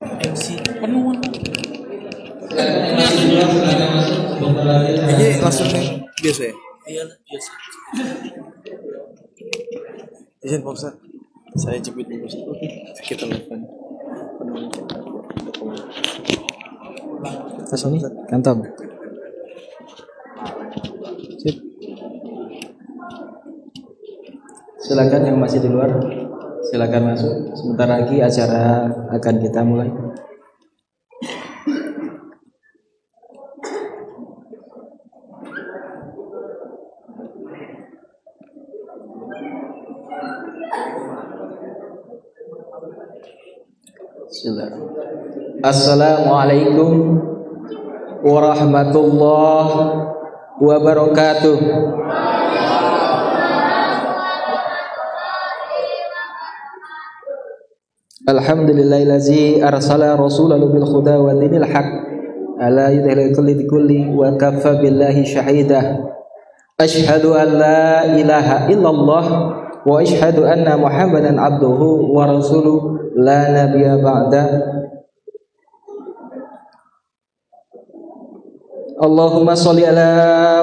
MC penuh. Ini langsung biasa ya? Iya biasa. Izin Pak Ustaz, saya jepit dulu Ustaz. Kita telepon. Pas ini kantong. Sip. Silakan yang masih di luar, silakan masuk. Sebentar lagi acara akan kita mulai. Assalamualaikum warahmatullahi wabarakatuh. Alhamdulillahillazi arsala rasulahu bil huda wa dinil haq ala yudhil kulli wa kaffa billahi shahidah. Ashhadu an la ilaha illallah wa ashhadu anna Muhammadan abduhu wa rasuluh la nabiyya ba'da. Allahumma sholli ala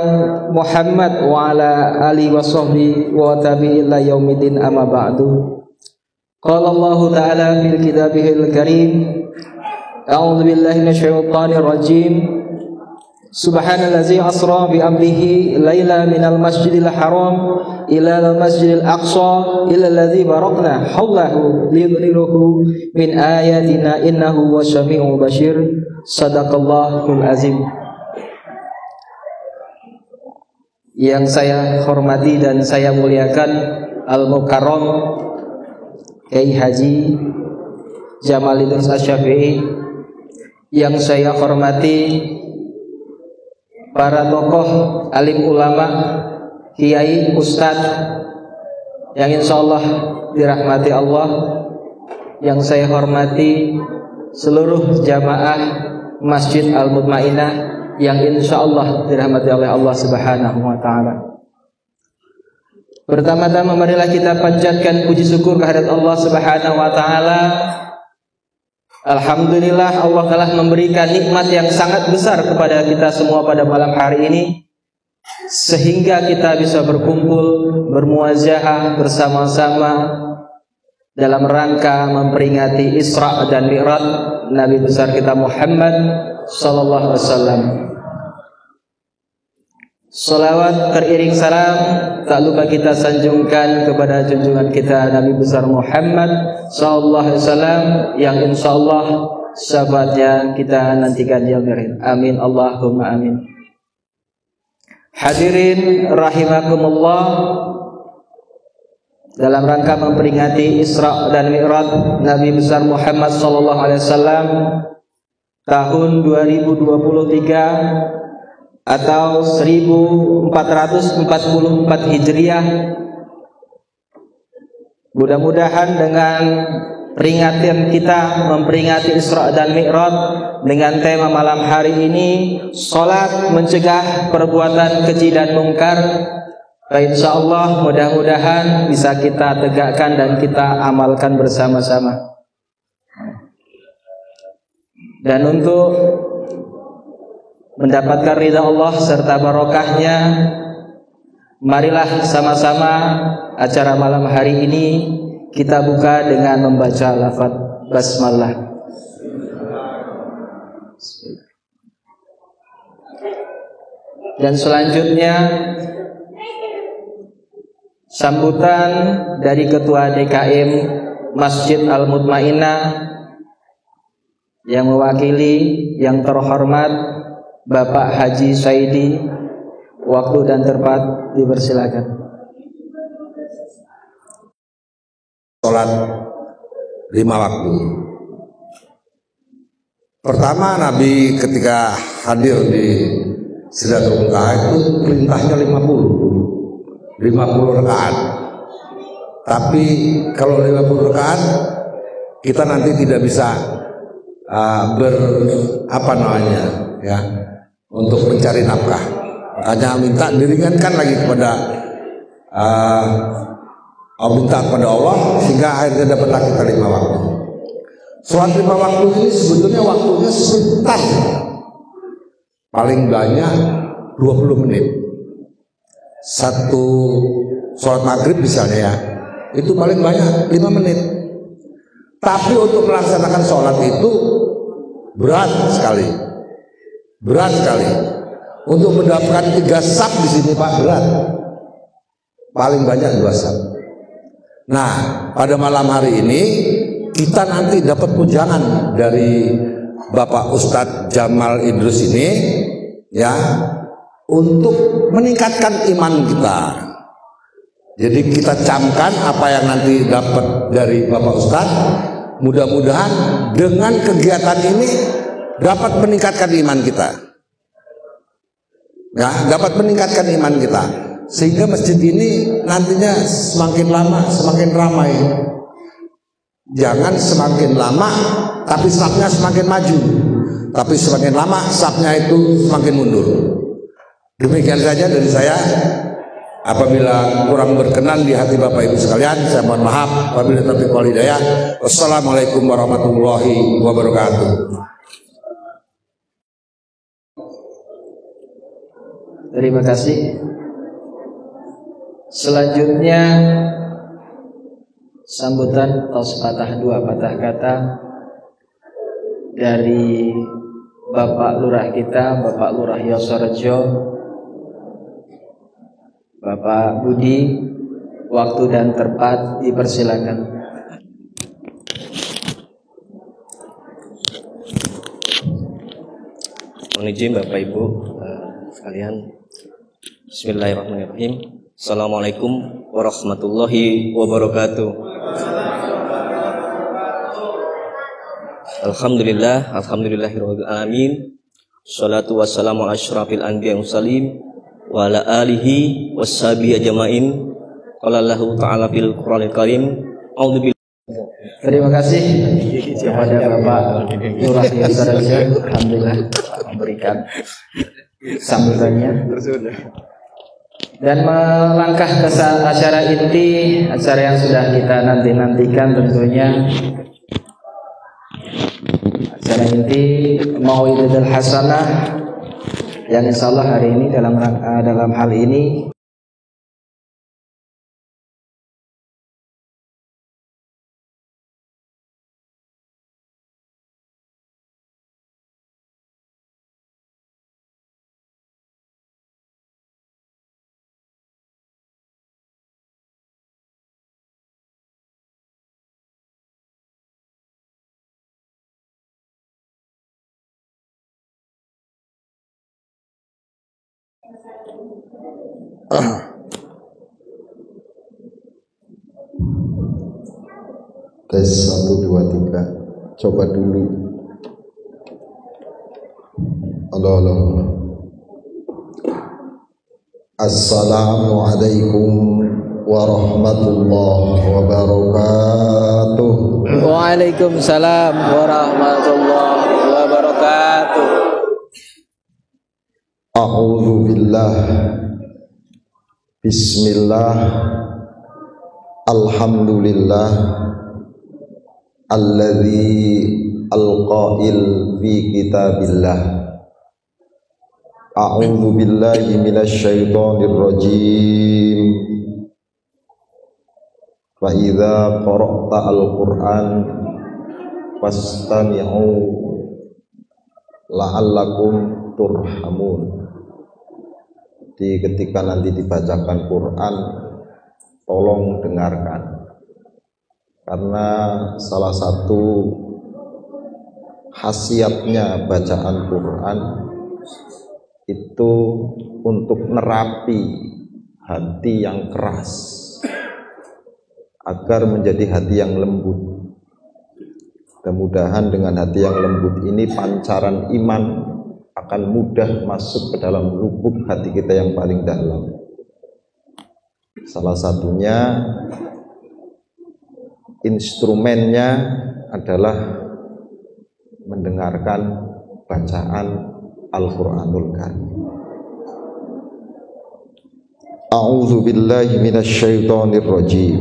Muhammad wa ala alihi wa sahbihi wa tabi'in ila yaumiddin amma ba'du. Qala Allah ta'ala fil kitabihil karim, a'udzu billahi minasyaitonir rajim. Subhanallazi asra bi amrihi laila minal masjidil haram ila al masjidil aqsa ila allazi barakna hawlahu liyudhhiruhu min ayatina innahu wasyami'ul basyir. Sadaqallahul azim. Yang saya hormati dan saya muliakan Al-Mukarram Kiai Haji Jamal Idrus Asy-Syafi'i, yang saya hormati para tokoh alim ulama, kiai, ustadz yang insyaallah dirahmati Allah, yang saya hormati seluruh jamaah Masjid Al-Mutmainah yang insyaallah dirahmati oleh Allah Subhanahu wa taala. Pertama-tama marilah kita panjatkan puji syukur kehadirat Allah Subhanahu wa taala. Alhamdulillah, Allah telah memberikan nikmat yang sangat besar kepada kita semua pada malam hari ini, sehingga kita bisa berkumpul, bermuazahah bersama-sama dalam rangka memperingati Isra dan Mi'raj Nabi besar kita Muhammad sallallahu alaihi wasallam. Salawat teriring salam tak lupa kita sanjungkan kepada junjungan kita Nabi besar Muhammad sallallahu alaihi wasallam, yang insyaallah syafaatnya kita nantikan di akhirat. Amin Allahumma amin. Hadirin rahimakumullah, dalam rangka memperingati Isra dan Mi'raj Nabi besar Muhammad sallallahu alaihi wasallam tahun 2023 atau 1444 Hijriah, mudah-mudahan dengan peringatan kita memperingati Isra dan Mi'raj dengan tema malam hari ini, salat mencegah perbuatan keji dan mungkar, insyaallah mudah-mudahan bisa kita tegakkan dan kita amalkan bersama-sama. Dan untuk mendapatkan ridha Allah serta barokahnya, marilah sama-sama acara malam hari ini kita buka dengan membaca lafaz basmalah. Dan selanjutnya sambutan dari Ketua DKM Masjid Al-Mutmainah yang mewakili yang terhormat Bapak Haji Saidi. Waktu dan tempat dipersilakan. Salat 5 waktu. Pertama, Nabi ketika hadir di Sidratul Muntaha itu perintahnya 50 rakaat. Tapi kalau 50 rakaat kita nanti tidak bisa untuk mencari nafkah. Makanya minta diringankan lagi kepada minta kepada Allah sehingga akhirnya dapatlah kita 5 waktu. Sholat 5 waktu ini sebetulnya waktunya sebentar, paling banyak 20 menit. Satu sholat maghrib misalnya ya, itu paling banyak 5 menit. Tapi untuk melaksanakan sholat itu berat sekali. Berat sekali. Untuk mendapatkan 3 saf di sini Pak, berat. Paling banyak 2 saf. Nah, pada malam hari ini kita nanti dapat pujangan dari Bapak Ustadz Jamal Idrus ini ya, untuk meningkatkan iman kita. Jadi kita camkan apa yang nanti dapat dari Bapak Ustadz. Mudah-mudahan dengan kegiatan ini dapat meningkatkan iman kita. Ya, dapat meningkatkan iman kita. Sehingga masjid ini nantinya semakin lama semakin ramai. Jangan semakin lama tapi safnya semakin maju, tapi semakin lama safnya itu semakin mundur. Demikian saja dari saya. Apabila kurang berkenan di hati Bapak Ibu sekalian, saya mohon maaf. Wabillahi taufiq wal hidayah. Wassalamualaikum warahmatullahi wabarakatuh. Terima kasih. Selanjutnya sambutan atau sepatah dua patah kata dari Bapak Lurah kita, Bapak Lurah Yosorejo, Bapak Budi. Waktu dan tempat dipersilakan. Mohon izin Bapak Ibu sekalian. Bismillahirrahmanirrahim. Assalamualaikum warahmatullahi wabarakatuh. Alhamdulillahirabbil alamin. Shalatu wassalamu ala asyrafil anbiya'i mursalin wa ala alihi washabihi ajmain. Qala Allahu ta'ala fil Qur'anil Karim. Terima kasih kepada Bapak Lurah Yosorejo. Alhamdulillah memberikan sambutannya. Dan melangkah ke acara inti, acara yang sudah kita nantikan tentunya, acara inti Mau'idatul Hasanah yang insyaallah hari ini dalam hal ini tes 1 2 3 coba dulu. Halo. Assalamualaikum warahmatullahi wabarakatuh. Waalaikumsalam warahmatullahi wabarakatuh. A'udzu billah. Bismillah. Alhamdulillah. Alladzi alqa'il fi kitabillah. A'udzu billahi minasy syaithanir rajim. Fa idza qara'ta al-Qur'an fastami'u la'allakum turhamun. Ketika nanti dibacakan Quran, tolong dengarkan. Karena salah satu khasiatnya bacaan Quran itu untuk nerapi hati yang keras agar menjadi hati yang lembut. Mudah-mudahan dengan hati yang lembut ini pancaran iman akan mudah masuk ke dalam lubuk hati kita yang paling dalam. Salah satunya instrumennya adalah mendengarkan bacaan Al-Qur'anul Karim. A'udzu billahi minasy syaithanir rajim.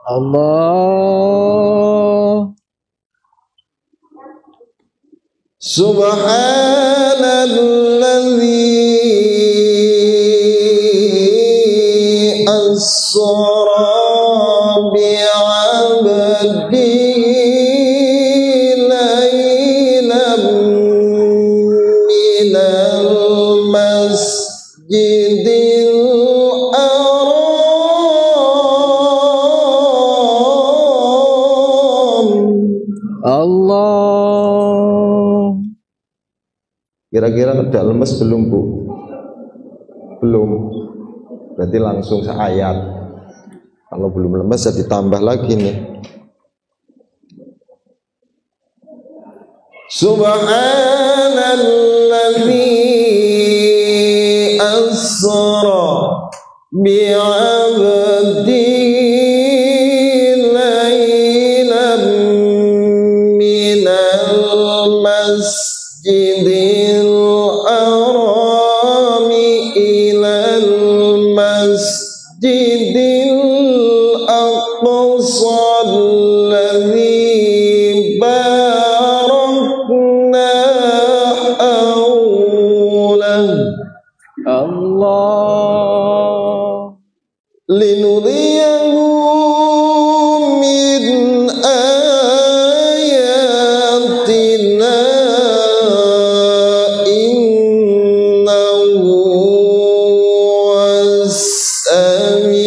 Allah. Subhanalladzi asra bi'abdihi laylan minal masjidil Allah. Kira-kira udah lemes belum, Bu? Belum. Berarti langsung seayat. Kalau belum lemes ya ditambah lagi nih. Subhanalladzi asra bi'abdihi laylan minal masjidil harami ilal masjidil aqsa alladzi barakna hawlahu Allah. linuriyahu min ayatina innahu was-sami'ul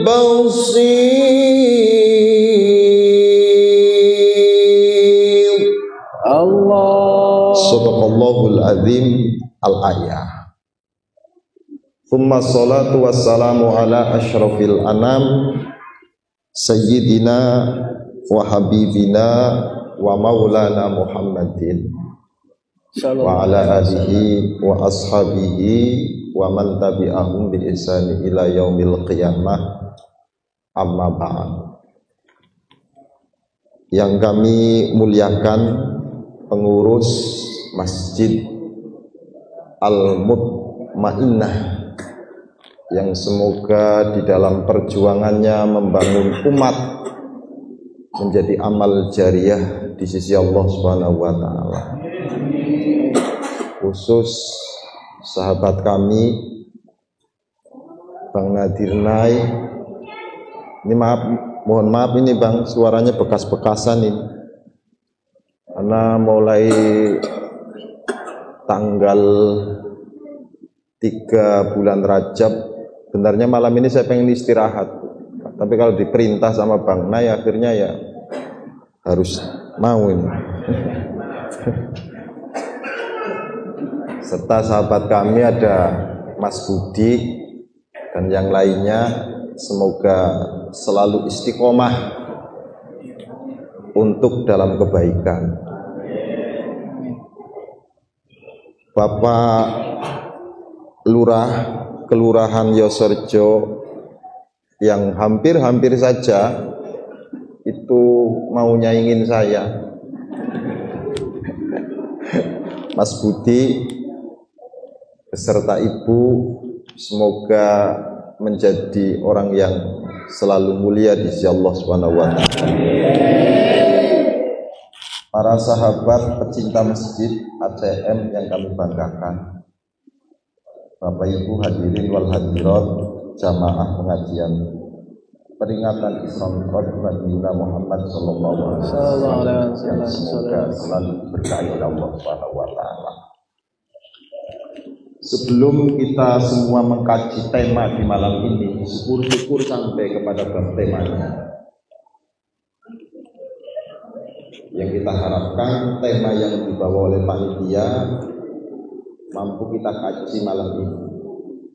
basir. Allah. Sadaqallahul azim al-ayah. Thumma salatu wassalamu ala asyrafil anam sayyidina wa habibina wa maulana Muhammadin wa ala alihi wa ashabihi wa man tabi'ahum bi ihsani ila yaumil qiyamah, amma ba'd. Yang kami muliakan pengurus Masjid Al-Mutmainnah yang semoga di dalam perjuangannya membangun umat menjadi amal jariyah di sisi Allah Subhanahu wa taala. Khusus sahabat kami Bang Nadir Nai. Ini mohon maaf ini Bang, suaranya bekas-bekasan ini. Karena mulai tanggal 3 bulan Rajab, sebenarnya malam ini saya pengen istirahat, tapi kalau diperintah sama Bang Nay akhirnya ya harus mau ini. Serta sahabat kami ada Mas Budi dan yang lainnya, semoga selalu istiqomah untuk dalam kebaikan. Bapak Lurah Kelurahan Yosorjo yang hampir-hampir saja itu mau nyaingin saya, Mas Budi beserta Ibu, semoga menjadi orang yang selalu mulia di sisi Allah Subhanahu wa taala. Para sahabat pecinta masjid ACM yang kami banggakan, Bapak Ibu hadirin wal hadirat jamaah pengajian peringatan Isra Mi'raj Nabi Muhammad sallallahu alaihi wasallam, semoga selalu diberkahi oleh Allah Subhanahu wa taala. Sebelum kita semua mengkaji tema di malam ini, syukur-syukur sampai kepada temanya. Yang kita harapkan tema yang dibawa oleh panitia mampu kita kaji malam ini.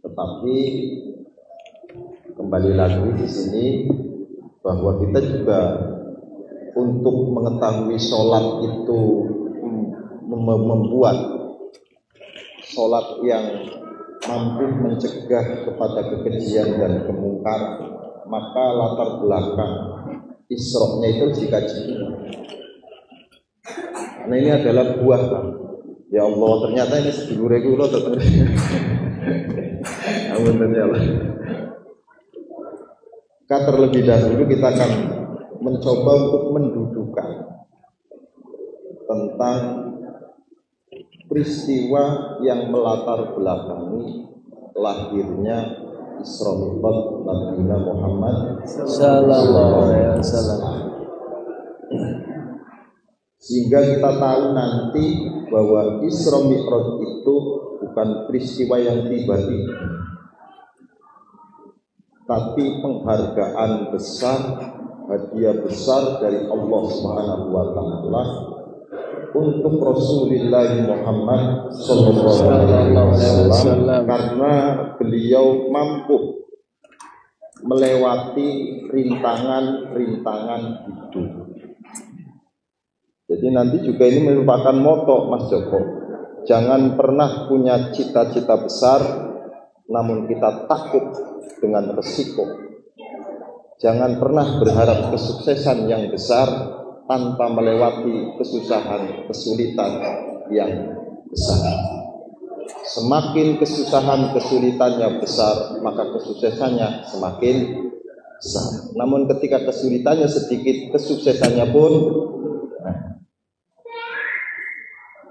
Tetapi kembali lagi di sini bahwa kita juga untuk mengetahui sholat itu membuat sholat yang mampu mencegah kepada kekejian dan kemungkaran, maka latar belakang Isra-nya itu dikaji. Nah ini adalah buah, Pak. Ya Allah, ternyata ini sedulur kula tetep. Amin ya Allah. Terlebih dahulu kita akan mencoba untuk mendudukan tentang peristiwa yang melatar belakangi lahirnya Isra Mi'raj Nabi Muhammad sallallahu alaihi wasallam. Sehingga kita tahu nanti bahwa Isra Mi'raj itu bukan peristiwa yang tiba-tiba, tapi penghargaan besar, hadiah besar dari Allah Subhanahu wa taala untuk Rasulullah Muhammad sallallahu alaihi wasallam, karena beliau mampu melewati rintangan-rintangan hidup. Jadi nanti juga ini merupakan moto Mas Joko. Jangan pernah punya cita-cita besar namun kita takut dengan resiko. Jangan pernah berharap kesuksesan yang besar tanpa melewati kesusahan, kesulitan yang besar. Semakin kesusahan, kesulitannya besar, maka kesuksesannya semakin besar. Namun ketika kesulitannya sedikit, kesuksesannya pun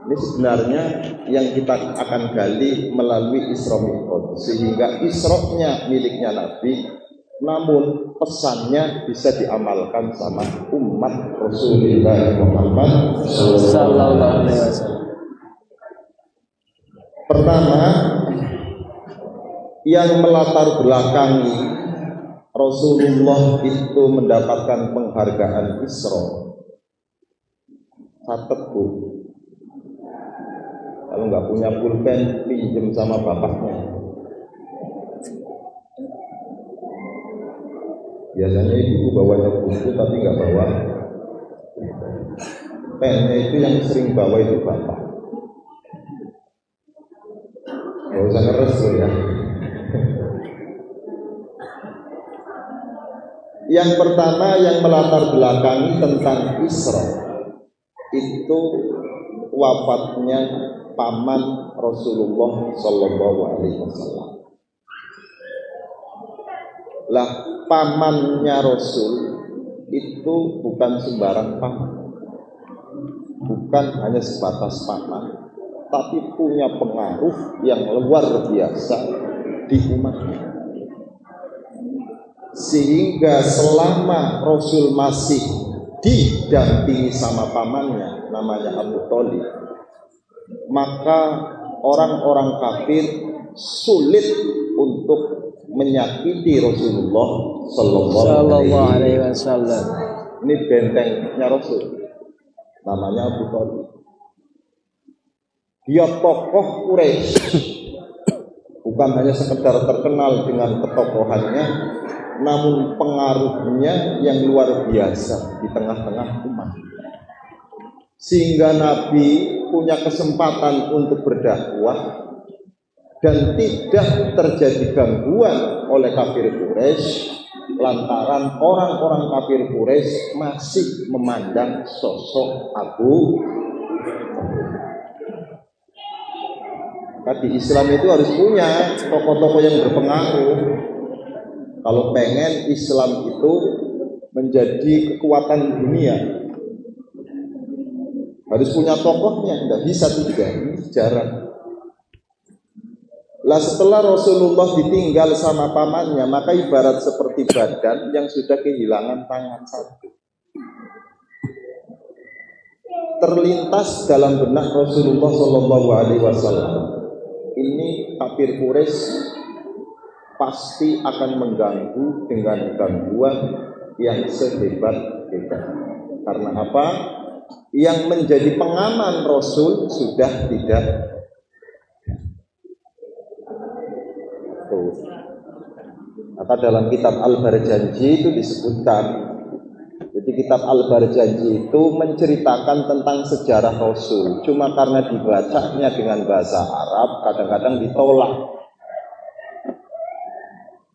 ini sebenarnya yang kita akan gali melalui Isra Mi'raj, sehingga Isra-nya miliknya Nabi, namun pesannya bisa diamalkan sama umat Rasulullah Muhammad sallallahu alaihi wasallam. Pertama, yang melatar belakangi Rasulullah itu mendapatkan penghargaan Isra. Catat Bu, kalau nggak punya pulpen, pinjem sama bapaknya. Biasanya ibu bawanya buku tapi nggak bawa pennya, itu yang sering bawa itu bapak. Nggak usah ngeres loh ya. Yang pertama yang melatar belakangi tentang Isra itu wafatnya paman Rasulullah Sallallahu Alaihi Wasallam. Lah pamannya Rasul itu bukan sembarang paman, bukan hanya sebatas paman, tapi punya pengaruh yang luar biasa di umatnya. Sehingga selama Rasul masih didampingi sama pamannya namanya Abu Thalib, maka orang-orang kafir sulit untuk menyakiti Rasulullah sallallahu alaihi wasallam. Ini bentengnya Rasul, namanya Abu Thalib. Dia tokoh Quraisy, bukan hanya sekedar terkenal dengan ketokohannya, namun pengaruhnya yang luar biasa di tengah-tengah umat. Sehingga Nabi punya kesempatan untuk berdakwah dan tidak terjadi gangguan oleh kafir Quraisy, lantaran orang-orang kafir Quraisy masih memandang sosok Abu. Di Islam itu harus punya tokoh-tokoh yang berpengaruh. Kalau pengen Islam itu menjadi kekuatan dunia, harus punya tokohnya, tidak bisa tidak, ini sejarah. Lah setelah Rasulullah ditinggal sama pamannya, maka ibarat seperti badan yang sudah kehilangan tangan satu. Terlintas dalam benak Rasulullah Shallallahu Alaihi Wasallam, ini kafir Quraisy pasti akan mengganggu dengan gangguan yang sehebat-hebat. Karena apa? Yang menjadi pengaman Rasul sudah tidak. Maka dalam kitab Al-Barjanji itu disebutkan Jadi kitab Al-Barjanji itu menceritakan tentang sejarah Rasul. Cuma karena dibacanya dengan bahasa Arab, kadang-kadang ditolak.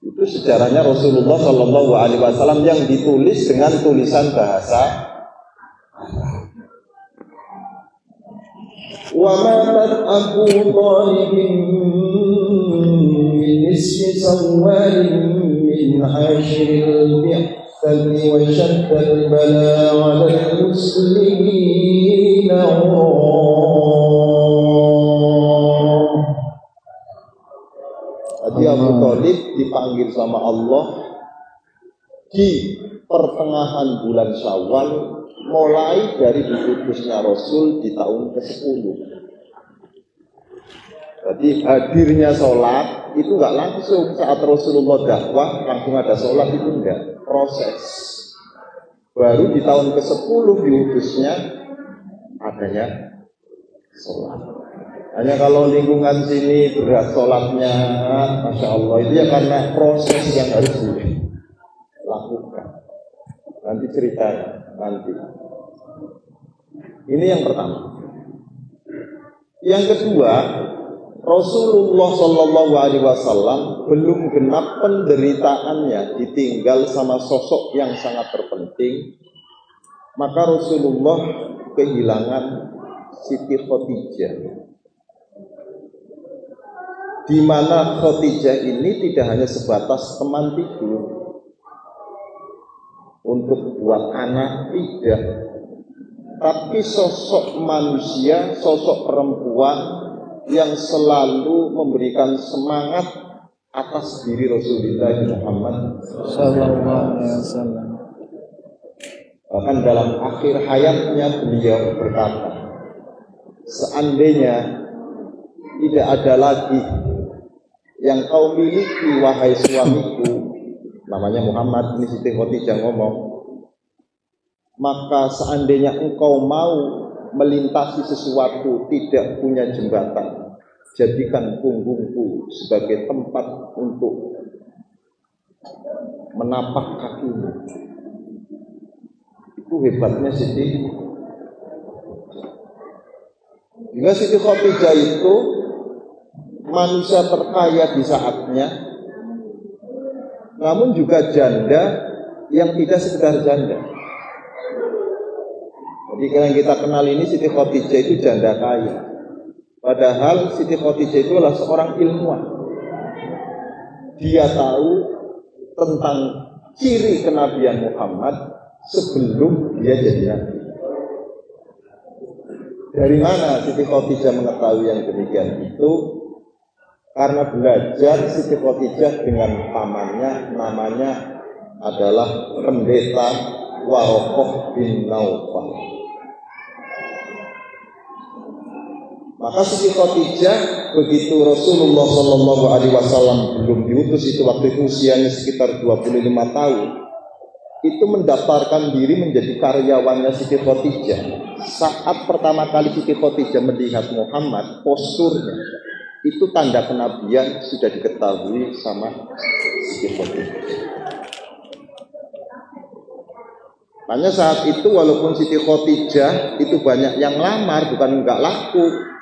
Itu sejarahnya Rasulullah Shallallahu Alaihi Wasallam yang ditulis dengan tulisan bahasa Arab. Wa matat Abu Thalib min nisfi sawalin min ashiril bi'thati wa shaddal bala 'ala al-muslimin. Jadi Abu Thalib dipanggil sama Allah di pertengahan bulan Syawal, mulai dari diutusnya Rasul di tahun ke-10. Jadi hadirnya sholat itu nggak langsung saat Rasulullah dakwah langsung ada sholat, itu enggak, proses. Baru di tahun ke-10 diutusnya adanya sholat. Hanya kalau lingkungan sini berat sholatnya, Masya Allah, itu ya karena proses yang harus dilakukan. Nanti ceritanya, nanti. Ini yang pertama. Yang kedua, Rasulullah Shallallahu Alaihi Wasallam belum genap penderitaannya, ditinggal sama sosok yang sangat terpenting. Maka Rasulullah kehilangan Siti Khadijah, di mana Khadijah ini tidak hanya sebatas teman tidur untuk buat anak, tidak, tapi sosok manusia, sosok perempuan yang selalu memberikan semangat atas diri Rasulullah Muhammad Sallallahu Alaihi Wasallam. Bahkan dalam akhir hayatnya beliau berkata, seandainya tidak ada lagi yang kau miliki wahai suamiku, namanya Muhammad, ini Siti Khadijah ngomong, maka seandainya engkau mau melintasi sesuatu tidak punya jembatan, jadikan punggungku sebagai tempat untuk menapak kakimu. Itu hebatnya Siti. Bila Siti Khadijah itu manusia terkaya di saatnya, namun juga janda yang tidak sekedar janda. Jadi yang kita kenal ini Siti Khadijah itu janda kaya. Padahal Siti Khadijah itu adalah seorang ilmuwan. Dia tahu tentang ciri kenabian Muhammad sebelum dia jadi nabi. Dari mana Siti Khadijah mengetahui yang demikian itu? Karena belajar Siti Khadijah dengan pamannya, namanya adalah pendeta Waraqah bin Naufal. Maka Siti Khadijah begitu Rasulullah Shallallahu Alaihi Wasallam belum diutus, itu waktu usianya sekitar 25 tahun, itu mendaftarkan diri menjadi karyawannya Siti Khadijah. Saat pertama kali Siti Khadijah melihat Muhammad, posturnya itu tanda kenabian sudah diketahui sama Siti Khadijah. Makanya saat itu walaupun Siti Khadijah itu banyak yang lamar, bukan enggak laku.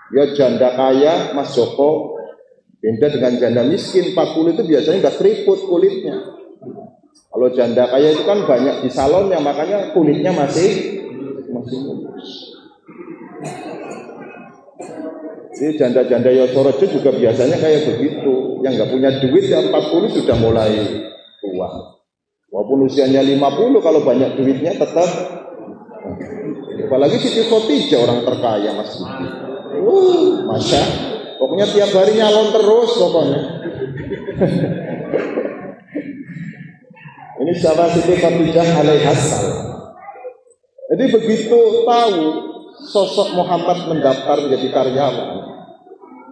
Ya janda kaya, Mas Joko, beda dengan janda miskin. 40 itu biasanya enggak keriput kulitnya. Kalau janda kaya itu kan banyak di salonnya, makanya kulitnya masih mulus. Jadi janda-janda Yosorojo juga biasanya kayak begitu. Yang enggak punya duit ya 40 sudah mulai tua. Walaupun usianya 50, kalau banyak duitnya tetap. Apalagi Siti Khadijah orang terkaya Mas. Masya, pokoknya tiap hari nyalon terus pokoknya. Ini siapa? Siti Khadijah alaihassalam. Jadi begitu tahu sosok Muhammad mendaftar menjadi karyawan,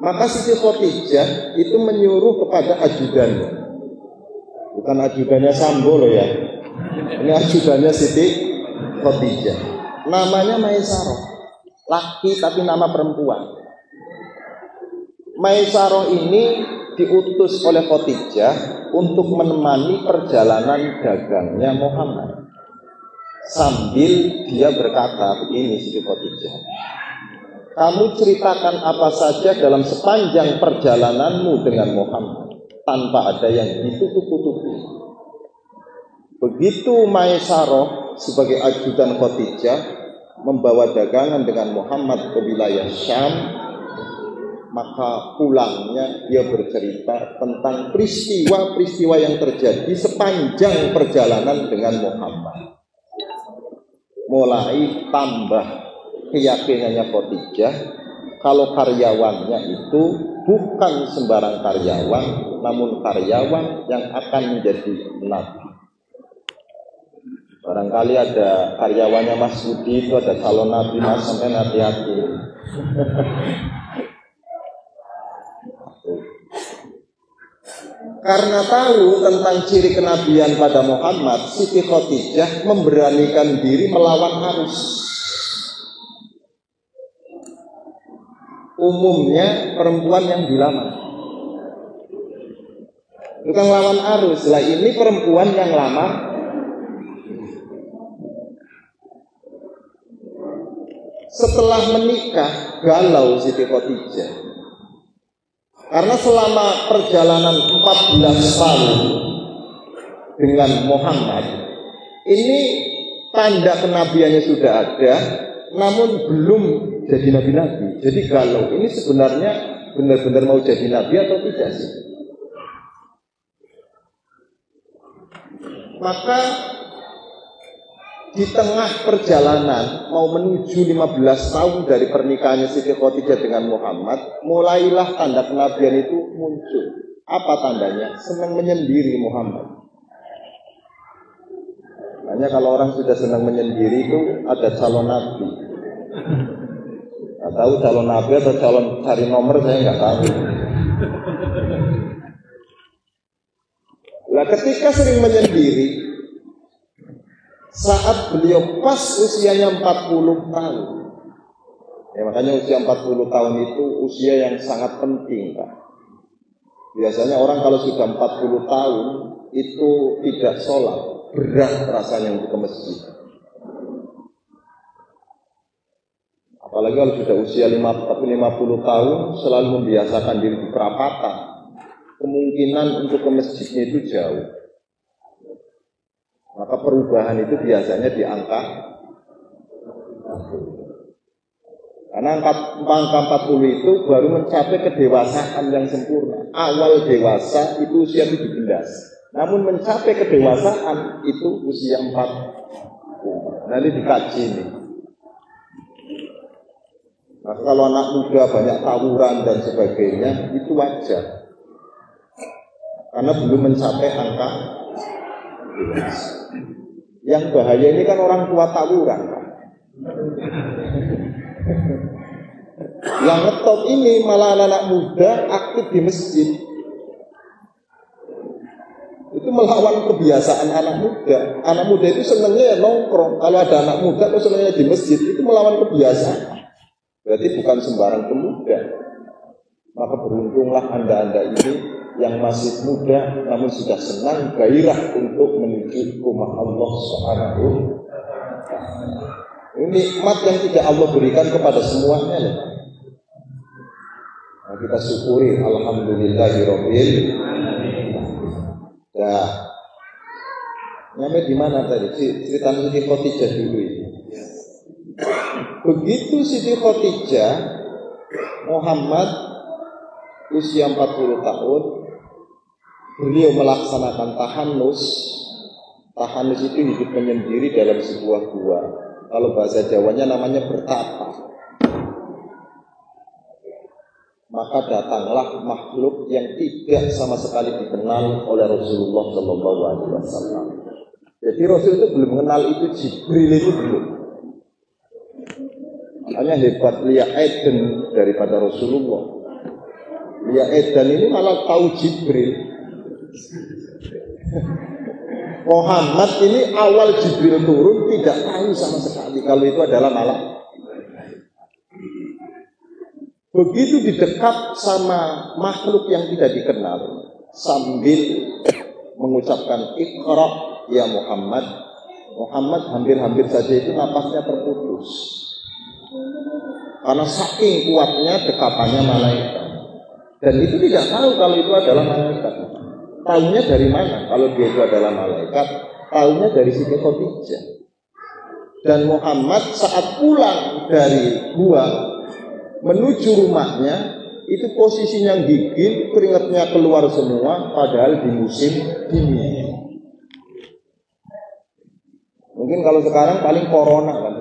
maka Siti Khadijah itu menyuruh kepada ajudannya. Bukan ajudannya Sambo loh ya. Ini ajudannya Siti Khadijah. Namanya Maisarah. Laki tapi nama perempuan. Maisarah ini diutus oleh Khadijah untuk menemani perjalanan dagangnya Muhammad. sambil dia berkata begini, Siti Khadijah, kamu ceritakan apa saja dalam sepanjang perjalananmu dengan Muhammad tanpa ada yang ditutup-tutupi. Begitu Maisarah sebagai ajudan Khadijah membawa dagangan dengan Muhammad ke wilayah Syam, maka pulangnya dia bercerita tentang peristiwa-peristiwa yang terjadi sepanjang perjalanan dengan Muhammad. Mulai tambah keyakinannya Khadijah kalau karyawannya itu bukan sembarang karyawan, namun karyawan yang akan menjadi nabi. Barangkali ada karyawannya Mas Budi itu ada calon nabi, Mas, sampai hati-hati. Karena tahu tentang ciri kenabian pada Muhammad, Siti Khadijah memberanikan diri melawan arus. Umumnya perempuan yang dilamar bukan lawan arus. Lah ini perempuan yang lamar. Setelah menikah galau Siti Khadijah, karena selama perjalanan 14 tahun dengan Muhammad ini tanda kenabiannya sudah ada, namun belum jadi nabi-nabi. Jadi galau, ini sebenarnya benar-benar mau jadi nabi atau tidak sih? Maka di tengah perjalanan mau menuju 15 tahun dari pernikahannya Siti Khadijah dengan Muhammad, mulailah tanda kenabian itu muncul. Apa tandanya? Senang menyendiri Muhammad. Hanya kalau orang sudah senang menyendiri itu ada calon nabi. Nggak tahu calon nabi atau calon cari nomor, saya nggak tahu. Nah, ketika sering menyendiri, saat beliau pas usianya 40 tahun. Ya, makanya usia 40 tahun itu usia yang sangat penting, Pak. Biasanya orang kalau sudah 40 tahun itu tidak sholat, berat rasanya untuk ke masjid. Apalagi kalau sudah usia 50 tahun selalu membiasakan diri di perapatan, kemungkinan untuk ke masjidnya itu jauh. Maka perubahan itu biasanya di angka 40. Karena angka 40 itu baru mencapai kedewasaan yang sempurna. Awal dewasa itu usia 17. Namun mencapai kedewasaan itu usia 40. Nanti dikaji ini. Nah, kalau anak muda banyak tawuran dan sebagainya itu wajar. Karena belum mencapai angka dewasa. Yang bahaya ini kan orang tua tawuran, Pak. Yang ngetop ini malah anak muda aktif di masjid. Itu melawan kebiasaan anak muda. Anak muda itu senangnya ya nongkrong. Kalau ada anak muda kok senangnya di masjid, itu melawan kebiasaan. Berarti bukan sembarang pemuda. Maka beruntunglah anda-anda ini yang masih muda namun sudah senang gairah untuk menuju rumah Allah Subhanahu wa ta'ala. Ini nikmat yang tidak Allah berikan kepada semuanya loh. Nah, kita syukuri alhamdulillahirabbil alamin. Ya. Nyampe di mana tadi? Cerita Siti Khadijah dulu ini. Begitu Siti Khadijah Muhammad usia 40 tahun, beliau melaksanakan tahannus. Tahannus itu hidup menyendiri dalam sebuah gua. Kalau bahasa Jawanya namanya bertapa. Maka datanglah makhluk yang tidak sama sekali dikenal oleh Rasulullah SAW. Jadi Rasul itu belum mengenal itu, Jibril itu belum. Makanya hebat Lia Eden daripada Rasulullah. Lia Eden ini malah tahu Jibril. Muhammad ini awal Jibril turun tidak tahu sama sekali kalau itu adalah malaikat. Begitu didekat sama makhluk yang tidak dikenal, sambil mengucapkan Iqra ya Muhammad, Muhammad hampir-hampir saja itu napasnya terputus. Karena saking kuatnya dekapannya malaikat. Dan itu tidak tahu kalau itu adalah malaikat. Tahunya dari mana kalau dia itu adalah malaikat? Tahunya dari Siti Khadijah. Dan Muhammad saat pulang dari gua menuju rumahnya, itu posisinya gigil, keringatnya keluar semua, padahal di musim dingin. Mungkin kalau sekarang paling corona kan.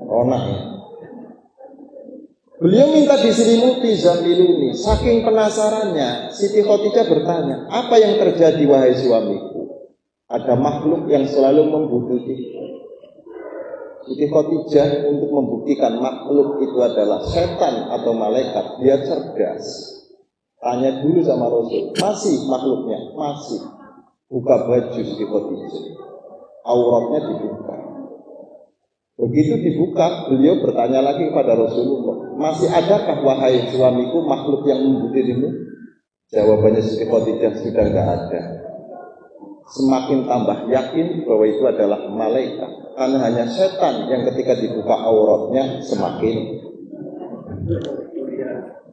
Corona ya. Beliau minta diselimuti zamiluni. Saking penasarannya, Siti Khadijah bertanya, apa yang terjadi wahai suamiku? Ada makhluk yang selalu membutuhkan. Siti Khadijah untuk membuktikan makhluk itu adalah setan atau malaikat, dia cerdas. Tanya dulu sama Rasul, masih makhluknya? Masih. Buka baju Siti Khadijah, auratnya dibuka. Begitu dibuka, beliau bertanya lagi kepada Rasulullah, masih adakah wahai suamiku makhluk yang membutuhkanmu? Jawabannya Siti Khadijah, sudah enggak ada. Semakin tambah yakin bahwa itu adalah malaikat, karena hanya setan yang ketika dibuka auratnya semakin.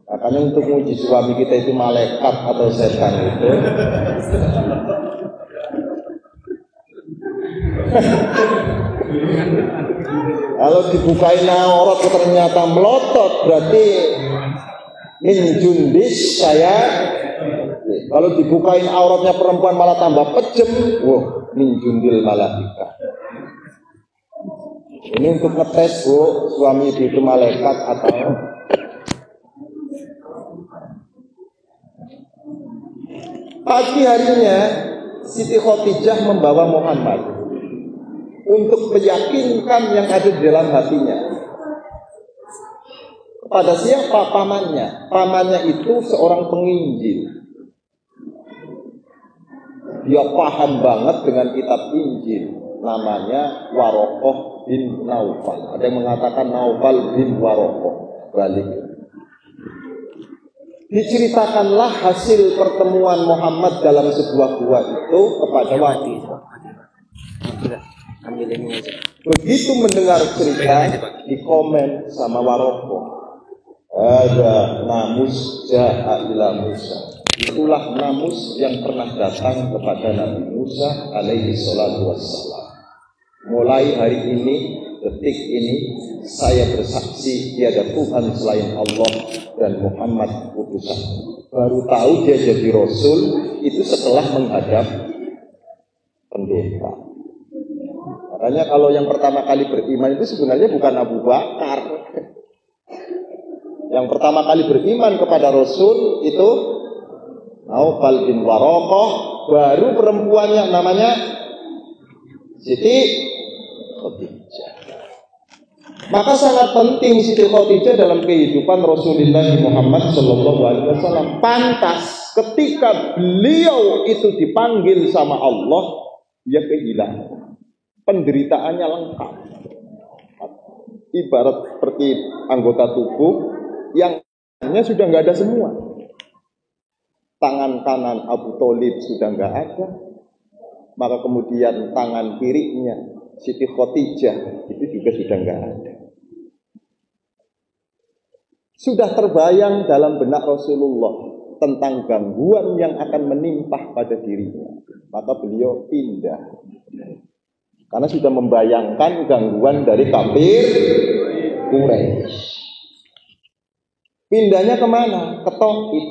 Makanya untuk menguji suami kita itu malaikat atau setan itu kalau dibukain aurat ternyata melotot, berarti min jundis saya. Kalau dibukain auratnya perempuan malah tambah pejem, wah, min jundil malaika. Ini untuk ngetes, Bu, suami itu malaikat atau. Pagi harinya Siti Khadijah membawa Muhammad untuk meyakinkan yang ada di dalam hatinya. Kepada siapa? Pamannya. Pamannya itu seorang penginjil. Dia paham banget dengan kitab Injil. Namanya Warokoh bin Naufal. Ada yang mengatakan Naufal bin Warokoh. Balik. Diceritakanlah hasil pertemuan Muhammad dalam sebuah gua itu kepada wali. Begitu mendengar cerita, di komen sama Warokoh, ada namus ja'a ila Musa. Itulah namus yang pernah datang kepada Nabi Musa alaihi salatu wassalam. Mulai hari ini, detik ini, saya bersaksi tiada Tuhan selain Allah dan Muhammad utusan. Baru tahu dia jadi Rasul itu setelah menghadap pendeta. Makanya kalau yang pertama kali beriman itu sebenarnya bukan Abu Bakar. Yang pertama kali beriman kepada Rasul itu Naufal bin Warokoh, baru perempuannya namanya Siti Khadijah. Maka sangat penting Siti Khadijah dalam kehidupan Rasulullah Muhammad SAW. Pantas ketika beliau itu dipanggil sama Allah, dia kehilangan. Penderitaannya lengkap. Ibarat seperti anggota tubuh yang hanya sudah nggak ada semua. Tangan kanan Abu Thalib sudah nggak ada, maka kemudian tangan kirinya Siti Khadijah itu juga sudah nggak ada. Sudah terbayang dalam benak Rasulullah tentang gangguan yang akan menimpa pada dirinya, maka beliau pindah karena sudah membayangkan gangguan dari kafir Quraisy. Pindahnya kemana? Ke Taif.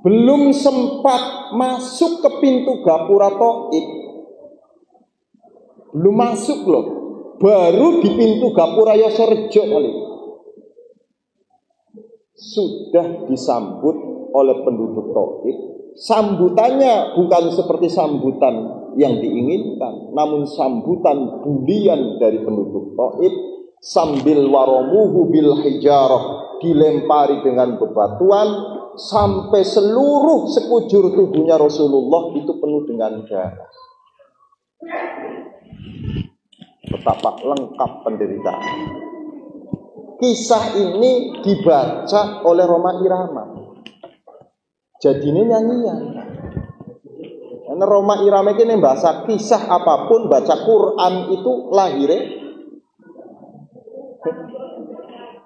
Belum sempat masuk ke pintu gapura Taif. Belum masuk loh. Baru di pintu gapura Yosorejo kali. Sudah disambut oleh penduduk Taif. Sambutannya bukan seperti sambutan yang diinginkan, namun sambutan bulian dari penduduk Taif. Sambil waromuhu bil hijarah, dilempari dengan bebatuan, sampai seluruh sekujur tubuhnya Rasulullah itu penuh dengan darah. Betapa lengkap penderitaan. Kisah ini dibaca oleh Roma Irama. Jadinya nyanyian. Karena Roma Irama ini bahasa kisah apapun, baca Quran itu lahirnya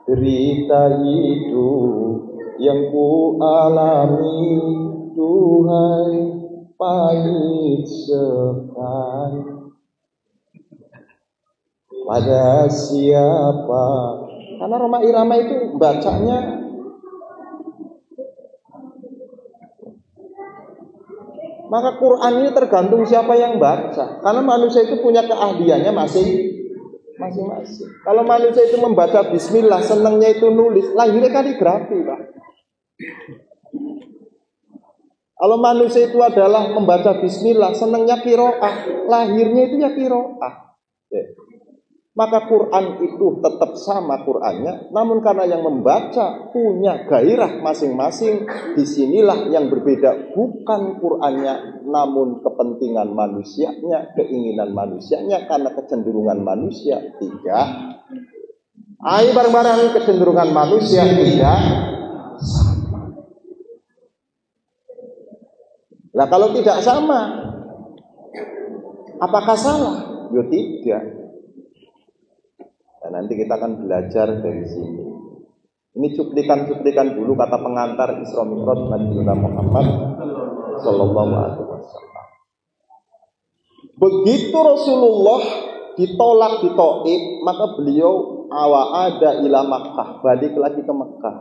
cerita hidup yang ku alami, Tuhan pahit sekali. Pada siapa? Karena Roma Irama itu bacanya maka Quran ini tergantung siapa yang baca. Karena manusia itu punya keahliannya masing-masing. Kalau manusia itu membaca bismillah, senangnya itu nulis, lahirnya kaligrafi, Pak. Kalau manusia itu adalah membaca bismillah, senangnya qiraah, lahirnya itu ya qiraah. Maka Quran itu tetap sama Qurannya, namun karena yang membaca punya gairah masing-masing, disinilah yang berbeda bukan Qurannya, namun kepentingan manusianya, keinginan manusianya, karena kecenderungan manusia tidak. Ayo bareng-bareng, kecenderungan manusia tidak sama. Nah kalau tidak sama, apakah salah? Ya tidak. Nah, nanti kita akan belajar dari sini. Ini cuplikan-cuplikan dulu kata pengantar Isra Mi'raj Nabi Muhammad sallallahu alaihi wasallam. Begitu Rasulullah ditolak di Taif, maka beliau ada ila Makkah, balik lagi ke Mekah.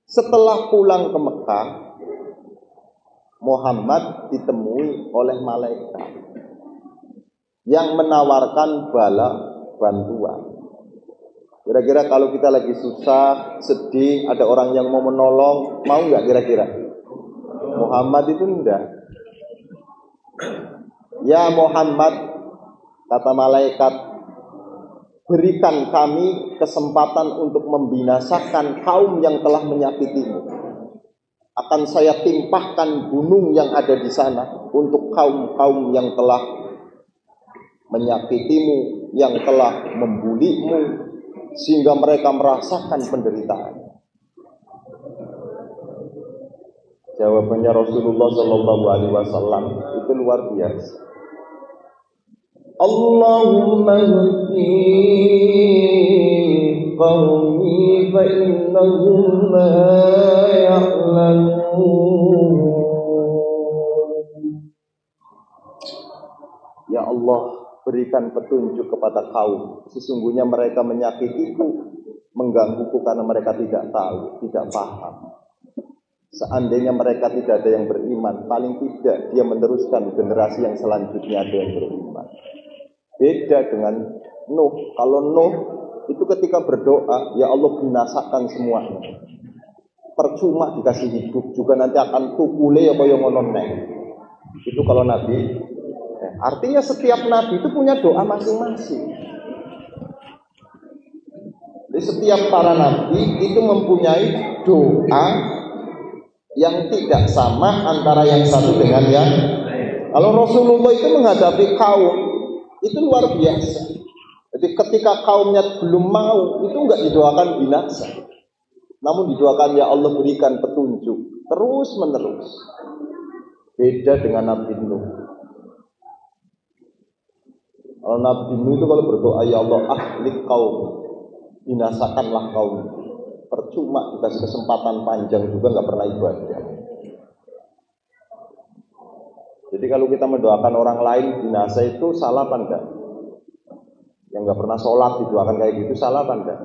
Setelah pulang ke Mekah, Muhammad ditemui oleh malaikat yang menawarkan bala bantuan. Kira-kira kalau kita lagi susah, sedih, ada orang yang mau menolong, mau nggak kira-kira? Muhammad itu enggak. Ya Muhammad, kata malaikat, berikan kami kesempatan untuk membinasakan kaum yang telah menyakitimu. Akan saya timpahkan gunung yang ada di sana untuk kaum-kaum yang telah menyakitimu, yang telah membulimu, sehingga mereka merasakan penderitaan. Jawabannya Rasulullah Sallallahu Alaihi Wasallam itu luar biasa. Allahumma hdi qawmi fa innahum la ya'lamun. Ya Allah, berikan petunjuk kepada kaum. Sesungguhnya mereka menyakitiku, menggangguku karena mereka tidak tahu, tidak paham. Seandainya mereka tidak ada yang beriman, paling tidak dia meneruskan generasi yang selanjutnya ada yang beriman. Beda dengan Nuh. Kalau Nuh itu ketika berdoa, ya Allah binasakan semuanya. Percuma dikasih hidup, juga nanti akan tukule apa yang ngononeng. Itu kalau Nabi. Artinya setiap nabi itu punya doa masing-masing. Jadi setiap para nabi itu mempunyai doa yang tidak sama antara yang satu dengan yang. Kalau Rasulullah itu menghadapi kaum itu luar biasa. Jadi ketika kaumnya belum mau, itu enggak didoakan binasa, namun didoakan ya Allah berikan petunjuk terus menerus. Beda dengan Nabi Nuh. Kalau Nabi Nuh itu kalau berdoa ya Allah ahlik kaum, binasakanlah kaum. Percuma dikasih kesempatan panjang juga nggak pernah ibadah. Jadi kalau kita mendoakan orang lain binasa itu salah apa enggak? Yang nggak pernah sholat didoakan kayak gitu salah apa enggak?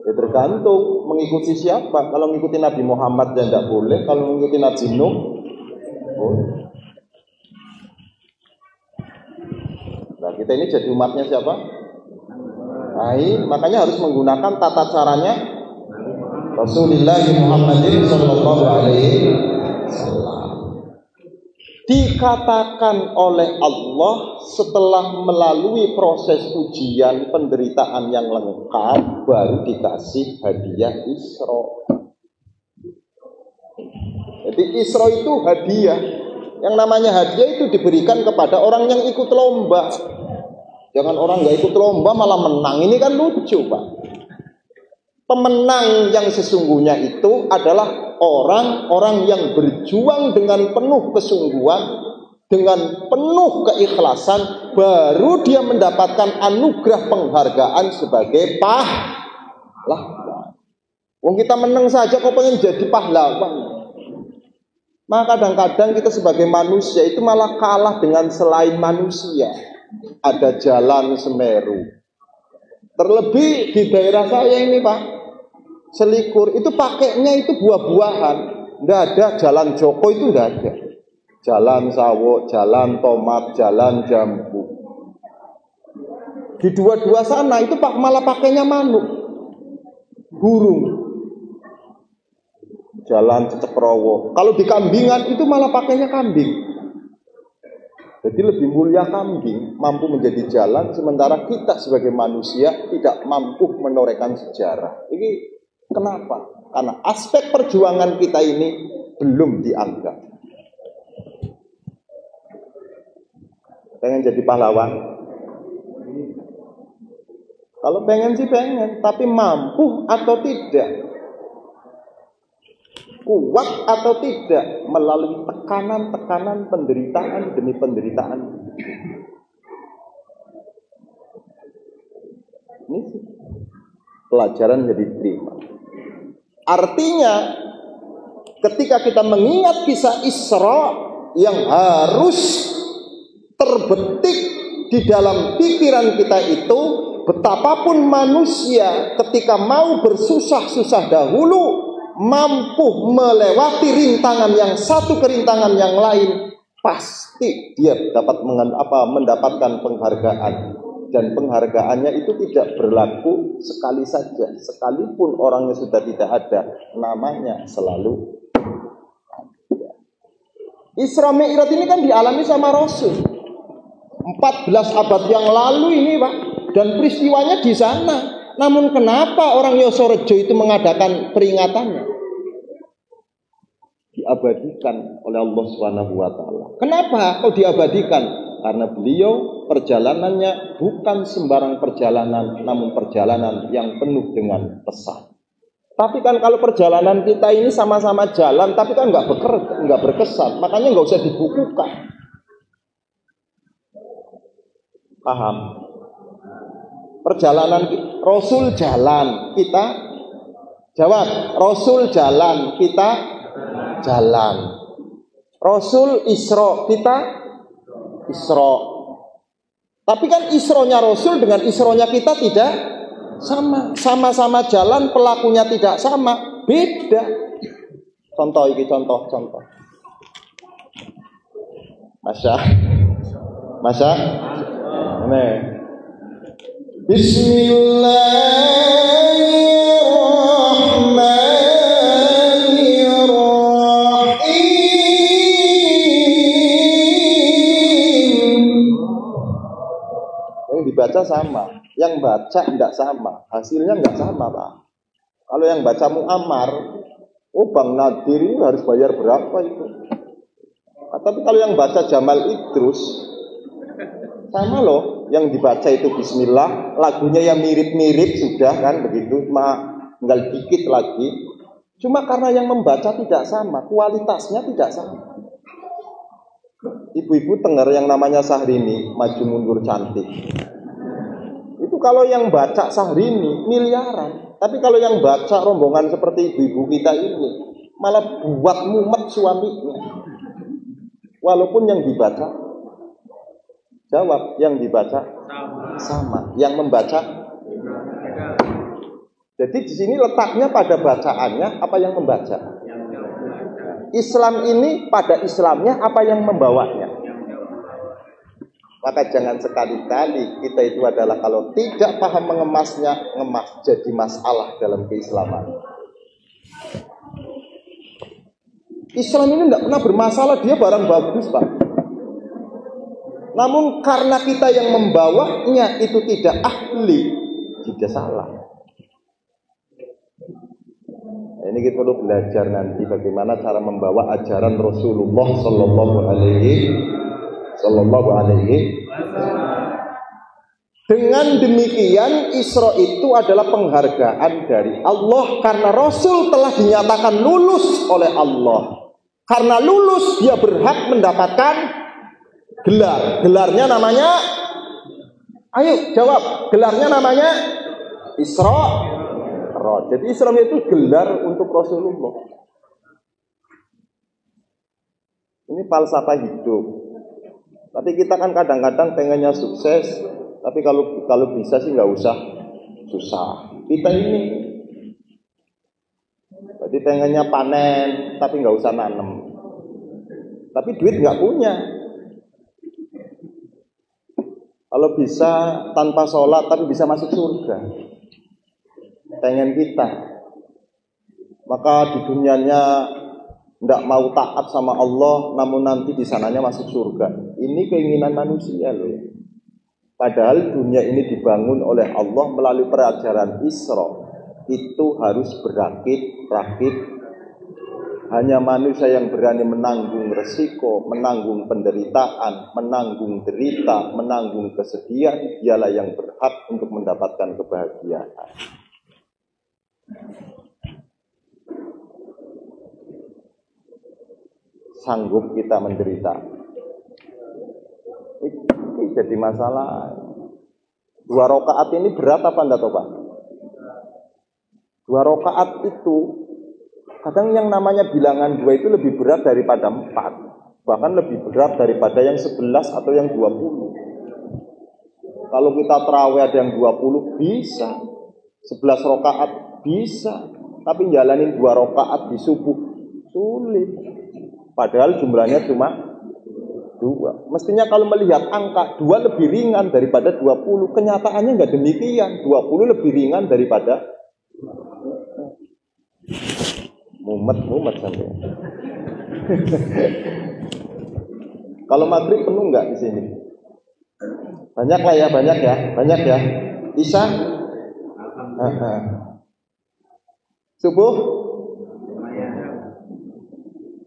Ya tergantung mengikuti siapa. Kalau mengikuti Nabi Muhammad ya enggak boleh. Kalau mengikuti Nabi Nuh boleh. Nah kita ini jadi umatnya siapa? Makanya harus menggunakan tata caranya Rasulullah Muhammadin sallallahu alaihi wasallam. Dikatakan oleh Allah setelah melalui proses ujian penderitaan yang lengkap baru dikasih hadiah Isra. Jadi Isra itu hadiah. Yang namanya hadiah itu diberikan kepada orang yang ikut lomba. Jangan orang nggak ikut lomba malah menang. Ini kan lucu, Pak. Pemenang yang sesungguhnya itu adalah orang-orang yang berjuang dengan penuh kesungguhan, dengan penuh keikhlasan, baru dia mendapatkan anugerah penghargaan sebagai pahlawan. Wong kita menang saja kok pengen jadi pahlawan. Maka kadang-kadang kita sebagai manusia itu malah kalah dengan selain manusia. Ada jalan Semeru. Terlebih di daerah saya ini Pak, Selikur, itu pakainya itu buah-buahan. Nggak ada jalan Joko, itu nggak ada. Jalan Sawo, jalan tomat, jalan jambu. Di dua-dua sana itu Pak malah pakainya manuk, burung. Jalan Cecekrowo. Kalau di Kambingan itu malah pakainya kambing. Jadi lebih mulia kambing, mampu menjadi jalan, sementara kita sebagai manusia tidak mampu menorehkan sejarah. Ini kenapa? Karena aspek perjuangan kita ini belum dianggap. Pengen jadi pahlawan? Kalau pengen sih pengen, tapi mampu atau tidak? Kuat atau tidak melalui tekanan-tekanan, penderitaan demi penderitaan. Ini pelajaran jadi terima. Artinya ketika kita mengingat kisah Isra yang harus terbetik di dalam pikiran kita itu, betapapun manusia ketika mau bersusah-susah dahulu mampu melewati rintangan yang satu ke rintangan yang lain, pasti dia dapat mendapatkan penghargaan. Dan penghargaannya itu tidak berlaku sekali saja, sekalipun orangnya sudah tidak ada, namanya selalu ada. Isra Mi'raj ini kan dialami sama Rasul 14 abad yang lalu ini Pak, dan peristiwanya di sana. Namun kenapa orang Yosorejo itu mengadakan peringatannya? Diabadikan oleh Allah SWT. Kenapa kok diabadikan? Karena beliau perjalanannya bukan sembarang perjalanan, namun perjalanan yang penuh dengan pesan. Tapi kan kalau perjalanan kita ini sama-sama jalan, tapi kan nggak berkesan, makanya nggak usah dibukukan. Paham? Perjalanan Rasul jalan, kita jawab. Rasul jalan, kita jalan. Rasul Isra, kita Isra. Tapi kan Isronya Rasul dengan Isronya kita tidak sama. Sama-sama jalan, pelakunya tidak sama, beda. Contoh ini, contoh. Masa? Nih. Bismillahirrahmanirrahim. Yang dibaca sama, yang baca tidak sama, hasilnya nggak sama Pak. Kalau yang baca Muammar, Bang Nadir ini harus bayar berapa itu? Tapi kalau yang baca Jamal Idrus, sama loh. Yang dibaca itu Bismillah, lagunya yang mirip-mirip sudah kan begitu, tinggal dikit lagi. Cuma karena yang membaca tidak sama, kualitasnya tidak sama. Ibu-ibu dengar yang namanya Syahrini, maju mundur cantik. Itu kalau yang baca Syahrini miliaran, tapi kalau yang baca rombongan seperti ibu-ibu kita ini malah buat mumet suaminya. Walaupun yang dibaca, jawab, yang dibaca sama, yang membaca. Jadi di sini letaknya pada bacaannya apa yang membaca. Islam ini pada Islamnya apa yang membawanya. Maka jangan sekali-kali kita itu adalah kalau tidak paham mengemasnya, ngemas jadi masalah dalam keislaman. Islam ini tidak pernah bermasalah, dia barang bagus Pak. Namun karena kita yang membawanya itu tidak ahli, tidak salah. Nah, ini kita perlu belajar nanti bagaimana cara membawa ajaran Rasulullah Sallallahu Alaihi. Dengan demikian Isra itu adalah penghargaan dari Allah karena Rasul telah dinyatakan lulus oleh Allah. Karena lulus dia berhak mendapatkan gelar. Gelarnya namanya, ayo jawab, gelarnya namanya Isra. Jadi Isra itu gelar untuk Rasulullah. Ini falsafah hidup. Tapi kita kan kadang-kadang pengennya sukses, tapi kalau bisa sih nggak usah susah. Kita ini, jadi pengennya panen, tapi nggak usah nanem. Tapi duit nggak punya. Kalau bisa tanpa sholat, tapi bisa masuk surga. Pengen kita. Maka di dunianya tidak mau taat sama Allah, namun nanti di sananya masuk surga. Ini keinginan manusia loh. Padahal dunia ini dibangun oleh Allah melalui pelajaran Isra. Itu harus berakit-rakit. Hanya manusia yang berani menanggung resiko, menanggung penderitaan, menanggung derita, menanggung kesedihan, dialah yang berhak untuk mendapatkan kebahagiaan. Sanggup kita menderita. Ini jadi masalah. 2 rakaat ini berat apa enggak toh Pak? 2 rakaat itu kadang yang namanya bilangan 2 itu lebih berat daripada 4. Bahkan lebih berat daripada yang 11 atau yang 20. Kalau kita tarawih ada yang 20 bisa. 11 rakaat bisa. Tapi jalanin 2 rakaat di subuh sulit. Padahal jumlahnya cuma 2. Mestinya kalau melihat angka 2 lebih ringan daripada 20. Kenyataannya enggak demikian. 20 lebih ringan daripada mumet sampai. Kalau maghrib penuh enggak di sini? Banyak lah ya, banyak ya. Isya? Subuh?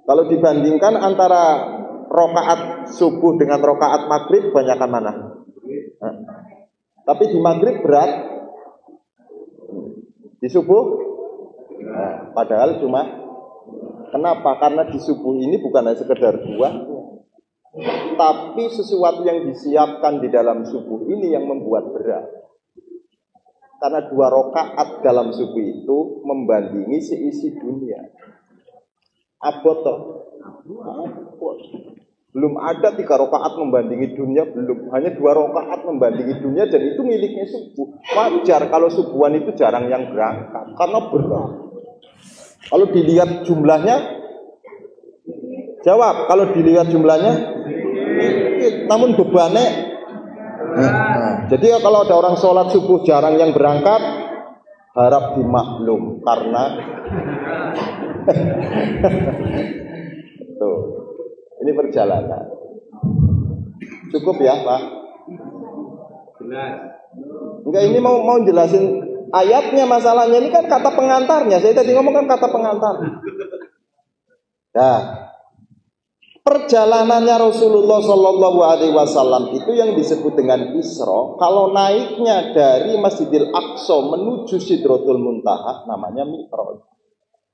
Kalau dibandingkan antara rakaat subuh dengan rakaat maghrib, banyakan mana? Tapi di maghrib berat, di subuh, padahal cuma, kenapa? Karena di subuh ini bukan hanya sekedar 2, tapi sesuatu yang disiapkan di dalam subuh ini yang membuat berat. Karena 2 rakaat dalam subuh itu membandingi seisi dunia. Abot toh? Belum ada 3 rakaat membandingi dunia, belum. Hanya 2 rakaat membandingi dunia dan itu miliknya subuh. Wajar kalau subuhan itu jarang yang berangkat karena berat. Kalau dilihat jumlahnya, jawab. Kalau dilihat jumlahnya, namun bebannya. Jadi kalau ada orang sholat subuh jarang yang berangkat, harap dimaklum karena tuh, ini perjalanan. Cukup ya Pak? Enggak, ini mau jelasin ayatnya, masalahnya ini kan kata pengantarnya. Saya tadi ngomong kan kata pengantar. Nah, perjalanannya Rasulullah Shallallahu Alaihi Wasallam itu yang disebut dengan Isra. Kalau naiknya dari Masjidil Aqsa menuju Sidratul Muntaha namanya Mi'raj.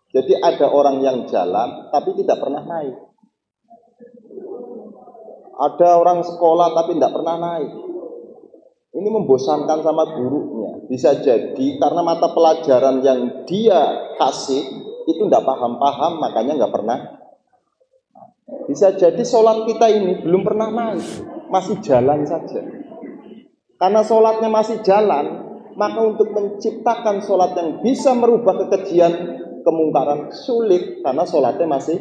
Jadi ada orang yang jalan tapi tidak pernah naik. Ada orang sekolah tapi tidak pernah naik. Ini membosankan sama gurunya. Bisa jadi karena mata pelajaran yang dia kasih itu tidak paham-paham, makanya nggak pernah. Bisa jadi sholat kita ini belum pernah naik, masih jalan saja. Karena sholatnya masih jalan, maka untuk menciptakan sholat yang bisa merubah kekejian kemungkaran sulit, karena sholatnya masih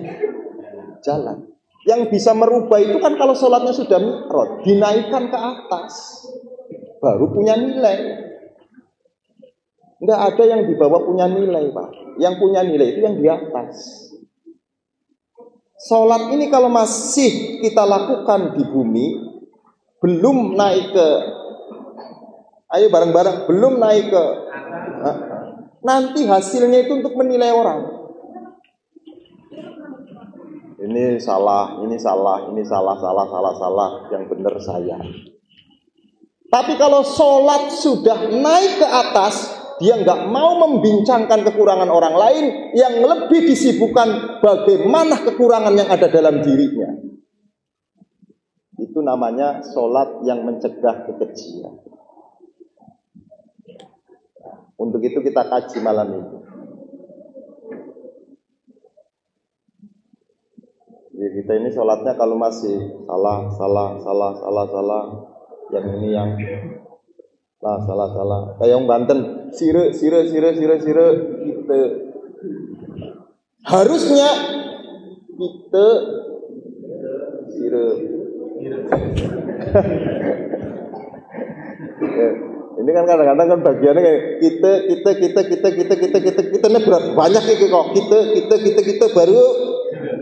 jalan. Yang bisa merubah itu kan kalau sholatnya sudah mi'raj, dinaikkan ke atas, baru punya nilai. Nggak ada yang di bawah punya nilai Pak. Yang punya nilai itu yang di atas. Sholat ini kalau masih kita lakukan di bumi, belum naik ke, ayo bareng-bareng, belum naik ke, nanti hasilnya itu untuk menilai orang. Ini salah, yang benar saya. Tapi kalau sholat sudah naik ke atas, dia nggak mau membincangkan kekurangan orang lain, yang lebih disibukkan bagaimana kekurangan yang ada dalam dirinya. Itu namanya sholat yang mencegah kekejian. Untuk itu kita kaji malam ini. Ya, kita ini sholatnya kalau masih salah, yang ini yang salah. Kayak yang Banten, sire, gitu. Harusnya kita sire. Ini kan kadang-kadang kan bagiannya kayak kita ini berat banyak ya kok kita baru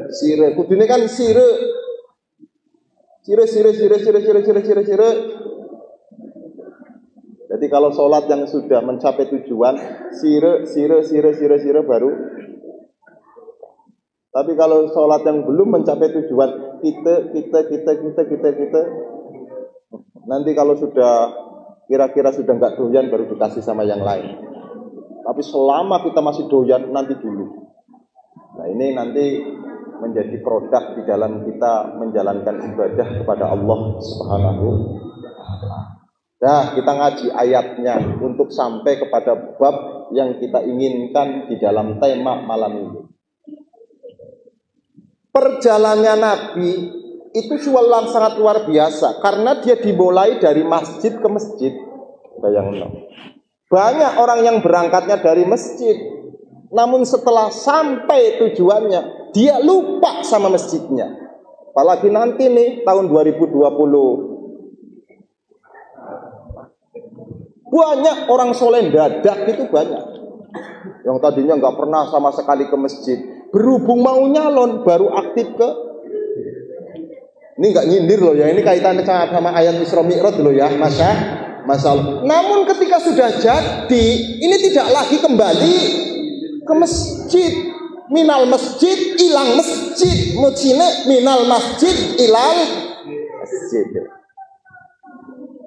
sire. Kudune kan sire. Jadi kalau sholat yang sudah mencapai tujuan, sire baru. Tapi kalau sholat yang belum mencapai tujuan, kita. Nanti kalau sudah kira-kira sudah nggak doyan baru dikasih sama yang lain. Tapi selama kita masih doyan, nanti dulu. Nah ini nanti menjadi produk di dalam kita menjalankan ibadah kepada Allah Subhanahu wa Ta'ala. Nah, kita ngaji ayatnya untuk sampai kepada bab yang kita inginkan di dalam tema malam ini. Perjalanannya Nabi itu sangat luar biasa karena dia dimulai dari masjid ke masjid. Bayangkan. Banyak orang yang berangkatnya dari masjid, namun setelah sampai tujuannya dia lupa sama masjidnya. Apalagi nanti nih tahun 2020. Banyak orang soleh dadak itu banyak. Yang tadinya nggak pernah sama sekali ke masjid, berhubung mau nyalon baru aktif ke. Ini nggak nyindir loh ya, ini kaitannya sama ayat Isra Mi'raj loh ya, masalah. Namun ketika sudah jadi, ini tidak lagi kembali ke masjid. Minal masjid ilang masjid, mucine minal masjid ilang masjid.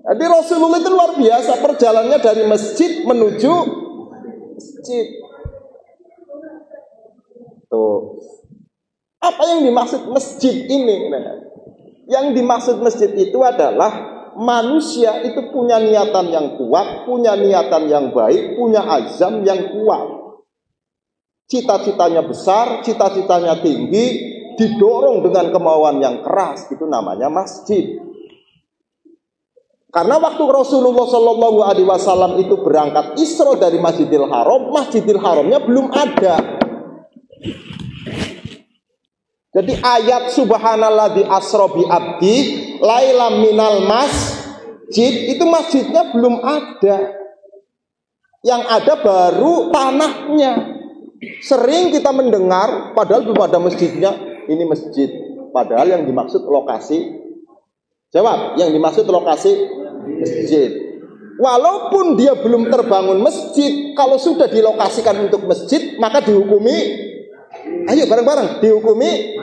Jadi Rasulullah itu luar biasa perjalanannya dari masjid menuju masjid. Tuh. Apa yang dimaksud masjid ini? Nah, yang dimaksud masjid itu adalah manusia itu punya niatan yang kuat, punya niatan yang baik, punya azam yang kuat. Cita-citanya besar, cita-citanya tinggi, didorong dengan kemauan yang keras, itu namanya masjid. Karena waktu Rasulullah Shallallahu Alaihi Wasallam itu berangkat Isra dari Masjidil Haramnya belum ada. Jadi ayat Subhanalladzi asra bi abdi lailam minal masjid itu masjidnya belum ada. Yang ada baru tanahnya. Sering kita mendengar padahal belum ada masjidnya, ini masjid. Padahal yang dimaksud lokasi. Jawab, yang dimaksud lokasi masjid. Walaupun dia belum terbangun masjid, kalau sudah dilokasikan untuk masjid, maka dihukumi, ayo bareng-bareng, dihukumi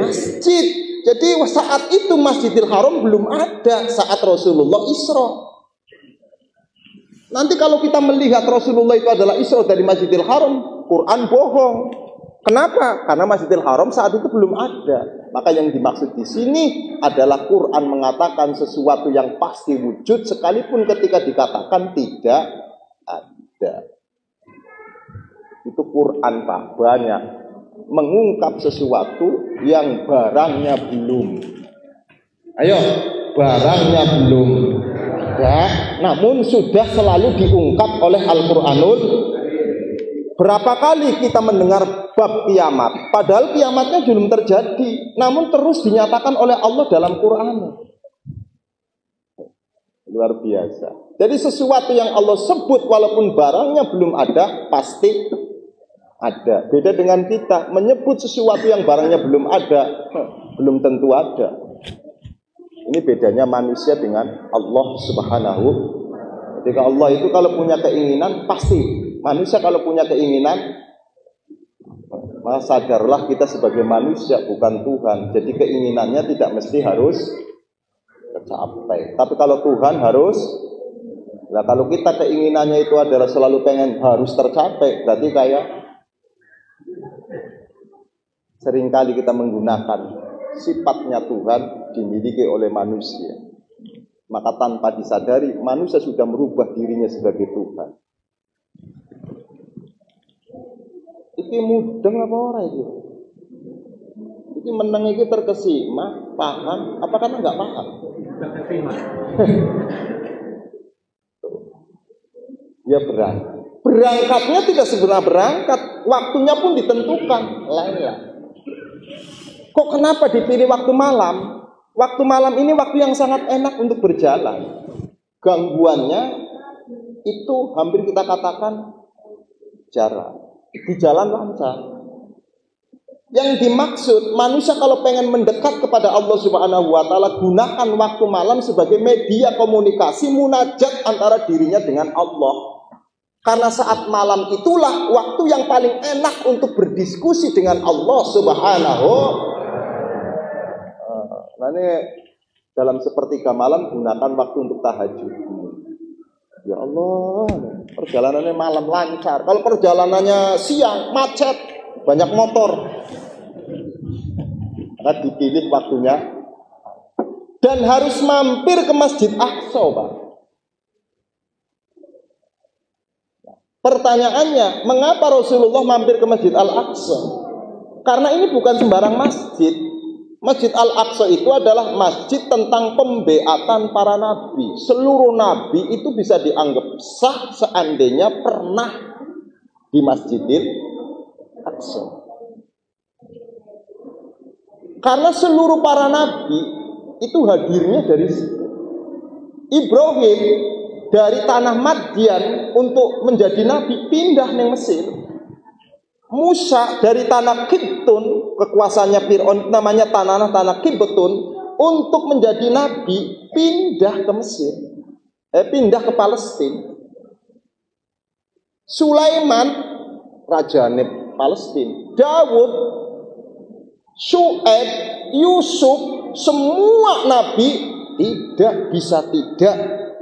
masjid. Jadi saat itu Masjidil Haram belum ada saat Rasulullah Isra. Nanti kalau kita melihat Rasulullah itu adalah Isra dari Masjidil Haram, Quran bohong. Kenapa? Karena Masjidil Haram saat itu belum ada. Maka yang dimaksud di sini adalah Quran mengatakan sesuatu yang pasti wujud sekalipun ketika dikatakan tidak ada. Itu Quran Pak, banyak mengungkap sesuatu yang barangnya belum. Ayo, barangnya belum ada, namun sudah selalu diungkap oleh Al-Quranul. Berapa kali kita mendengar bab kiamat, padahal kiamatnya belum terjadi, namun terus dinyatakan oleh Allah dalam Quran. Luar biasa. Jadi sesuatu yang Allah sebut walaupun barangnya belum ada, pasti ada. Beda dengan kita, menyebut sesuatu yang barangnya belum ada, belum tentu ada. Ini bedanya manusia dengan Allah Subhanahu. Ketika Allah itu kalau punya keinginan, pasti. Manusia kalau punya keinginan, maka sadarlah kita sebagai manusia bukan Tuhan. Jadi keinginannya tidak mesti harus tercapai. Tapi kalau Tuhan harus, nah kalau kita keinginannya itu adalah selalu pengen harus tercapai, berarti kayak seringkali kita menggunakan sifatnya Tuhan dimiliki oleh manusia. Maka tanpa disadari manusia sudah merubah dirinya sebagai Tuhan. Iki mudeng apa ora iki? Iki meneng iki terkesima, paham, apa karena enggak paham? Ya berangkatnya tidak sebenarnya berangkat, waktunya pun ditentukan. Lain. Kok kenapa dipilih waktu malam? Waktu malam ini waktu yang sangat enak untuk berjalan. Gangguannya itu hampir kita katakan jarang. Di jalan lancar. Yang dimaksud manusia kalau pengen mendekat kepada Allah Subhanahu wa taala, gunakan waktu malam sebagai media komunikasi munajat antara dirinya dengan Allah. Karena saat malam itulah waktu yang paling enak untuk berdiskusi dengan Allah Subhanahu. Nah ini dalam sepertiga malam gunakan waktu untuk tahajud. Ya Allah, perjalanannya malam lancar. Kalau perjalanannya siang macet, banyak motor. Maka dipilih waktunya dan harus mampir ke Masjid Aqsa, Pak. Pertanyaannya, mengapa Rasulullah mampir ke Masjid Al-Aqsa? Karena ini bukan sembarang masjid. Masjid Al-Aqsa itu adalah masjid tentang pembeatan para nabi. Seluruh nabi itu bisa dianggap sah seandainya pernah di Masjidil Aqsa. Karena seluruh para nabi itu hadirnya dari Ibrahim dari tanah Madyan untuk menjadi nabi pindah ke Mesir. Musa dari tanah Kiptun, kekuasaannya Fir'aun namanya tanah Kiptun, untuk menjadi nabi pindah ke Mesir, pindah ke Palestina. Sulaiman raja Palestina, Daud, Syuaib, Yusuf, semua nabi tidak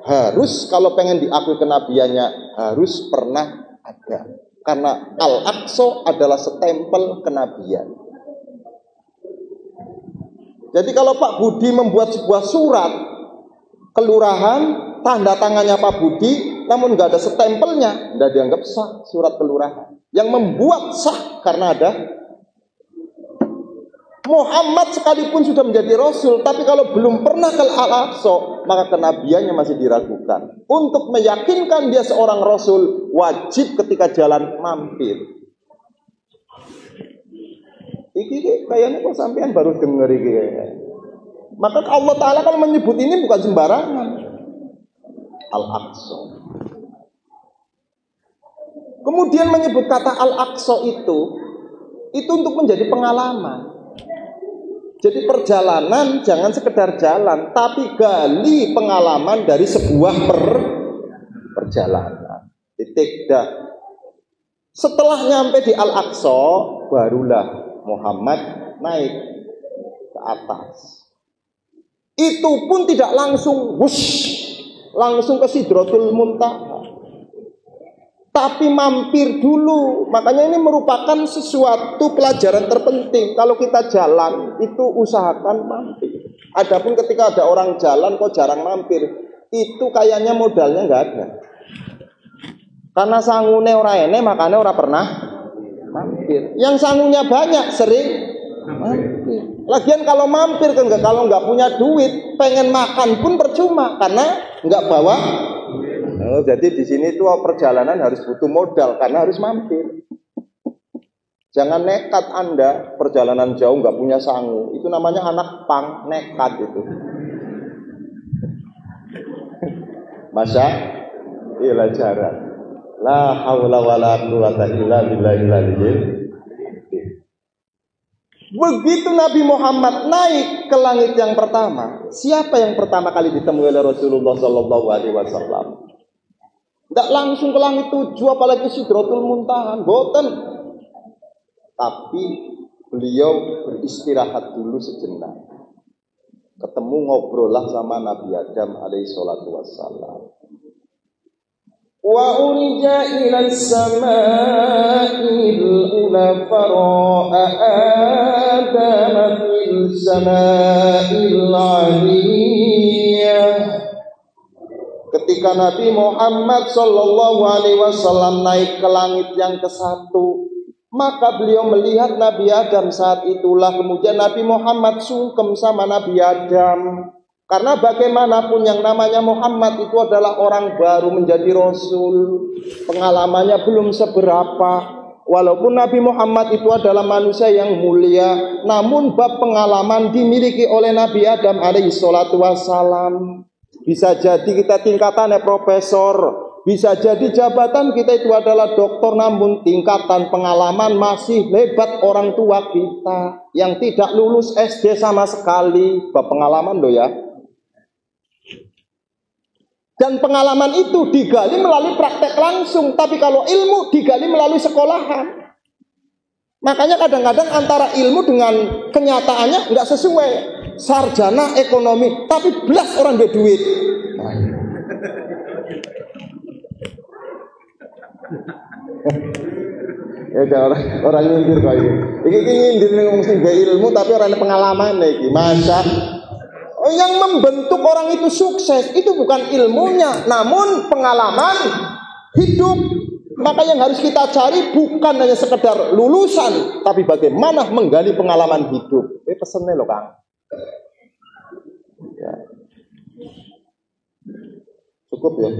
harus kalau pengen diakui kenabiannya harus pernah ada. Karena Al-Aqsa adalah stempel kenabian. Jadi kalau Pak Budi membuat sebuah surat kelurahan, tanda tangannya Pak Budi, namun nggak ada stempelnya, nggak dianggap sah surat kelurahan. Yang membuat sah karena ada Muhammad sekalipun sudah menjadi Rasul, tapi kalau belum pernah ke Al-Aqsa, maka kenabiannya masih diragukan. Untuk meyakinkan dia seorang Rasul, wajib ketika jalan mampir. Iki kayaknya kok sampean baru denger iki. Maka Allah Ta'ala kalau menyebut ini bukan sembarangan. Al-Aqsa. Kemudian menyebut kata Al-Aqsa itu untuk menjadi pengalaman. Jadi perjalanan jangan sekedar jalan, tapi gali pengalaman dari sebuah perjalanan. Titik dah. Setelah nyampe di Al-Aqsa, barulah Muhammad naik ke atas. Itu pun tidak langsung langsung ke Sidratul Muntaha. Tapi mampir dulu. Makanya ini merupakan sesuatu pelajaran terpenting. Kalau kita jalan, itu usahakan mampir. Adapun ketika ada orang jalan kok jarang mampir, itu kayaknya modalnya nggak ada. Karena sangune ora ene, makanya ora pernah mampir. Yang sangunya banyak, sering mampir. Lagian kalau mampir, kalau nggak punya duit, pengen makan pun percuma. Karena nggak bawa. Jadi di sini tuh perjalanan harus butuh modal karena harus mampir. Jangan nekat Anda perjalanan jauh nggak punya sangu. Itu namanya anak pang, nekat itu. Masa pelajaran. La haula wala quwata illa billahil. Begitu Nabi Muhammad naik ke langit yang pertama, siapa yang pertama kali ditemui oleh Rasulullah Sallallahu Alaihi Wasallam? Tidak langsung ke langit 7, apalagi Sidratul Muntaha, boten. Tapi beliau beristirahat dulu sejenak. ketemu ngobrol lah sama Nabi Adam alaihi salatu wassalam. Wa urija ila as-sama'il ula fara'a Adam fil sama'il 'aliyah. Ketika Nabi Muhammad sallallahu alaihi wasallam naik ke langit yang ke-1, maka beliau melihat Nabi Adam saat itulah. Kemudian Nabi Muhammad sungkem sama Nabi Adam. Karena bagaimanapun yang namanya Muhammad itu adalah orang baru menjadi Rasul. Pengalamannya belum seberapa. Walaupun Nabi Muhammad itu adalah manusia yang mulia, namun bab pengalaman dimiliki oleh Nabi Adam alaihi salatu wassalam. Bisa jadi kita tingkatannya profesor, bisa jadi jabatan kita itu adalah doktor, namun tingkatan pengalaman masih lebat orang tua kita yang tidak lulus SD sama sekali. Bab pengalaman loh ya. Dan pengalaman itu digali melalui praktek langsung. Tapi kalau ilmu digali melalui sekolahan. Makanya kadang-kadang antara ilmu dengan kenyataannya nggak sesuai. Sarjana ekonomi, tapi belas orang berduit. Ya orang nyindir kok ini. Iki nyindir ngomong sing ilmu tapi orang pengalaman iki. Masa yang membentuk orang itu sukses itu bukan ilmunya, namun pengalaman hidup. Maka yang harus kita cari bukan hanya sekedar lulusan, tapi bagaimana menggali pengalaman hidup. Ini pesennya loh Kang. Ya. Cukup ya.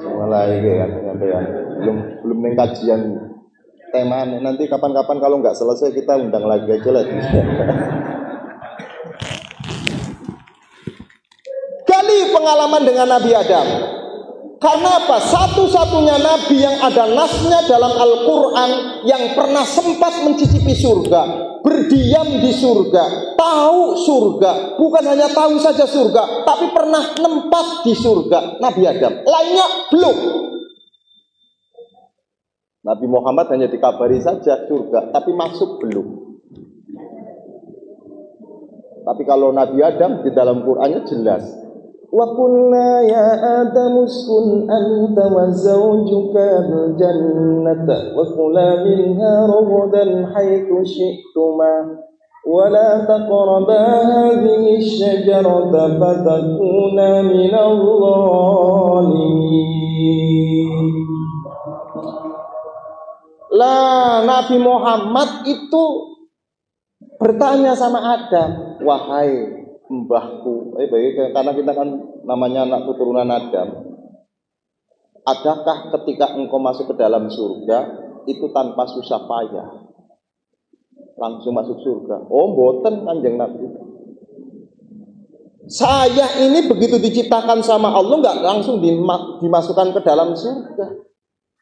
Mulai ya, belum ning kajian tema. Nanti kapan-kapan kalau nggak selesai kita undang lagi aja lah. Gali pengalaman dengan Nabi Adam. Karena apa? Satu-satunya nabi yang ada nasnya dalam Al-Quran yang pernah sempat mencicipi surga, berdiam di surga, tahu surga, bukan hanya tahu saja surga, tapi pernah nempat di surga. Nabi Adam, lainnya belum. Nabi Muhammad hanya dikabari saja surga, tapi masuk belum. Tapi kalau Nabi Adam di dalam Qur'annya jelas. Wa qulna ya Adam uskun anta wa zawjuka al-jannata wa kula minha ragadan haitsu syi'tuma wa la taqraba hadhihi asy-syajarata fatakuna minadh dhalimin. Lah Nabi Muhammad itu bertanya sama Adam, wahai mbahku, karena kita kan namanya anak keturunan Adam. Adakah ketika engkau masuk ke dalam surga itu tanpa susah payah, langsung masuk surga? Oh, mboten Kanjeng Nabi. Saya ini begitu diciptakan sama Allah nggak langsung dimasukkan ke dalam surga,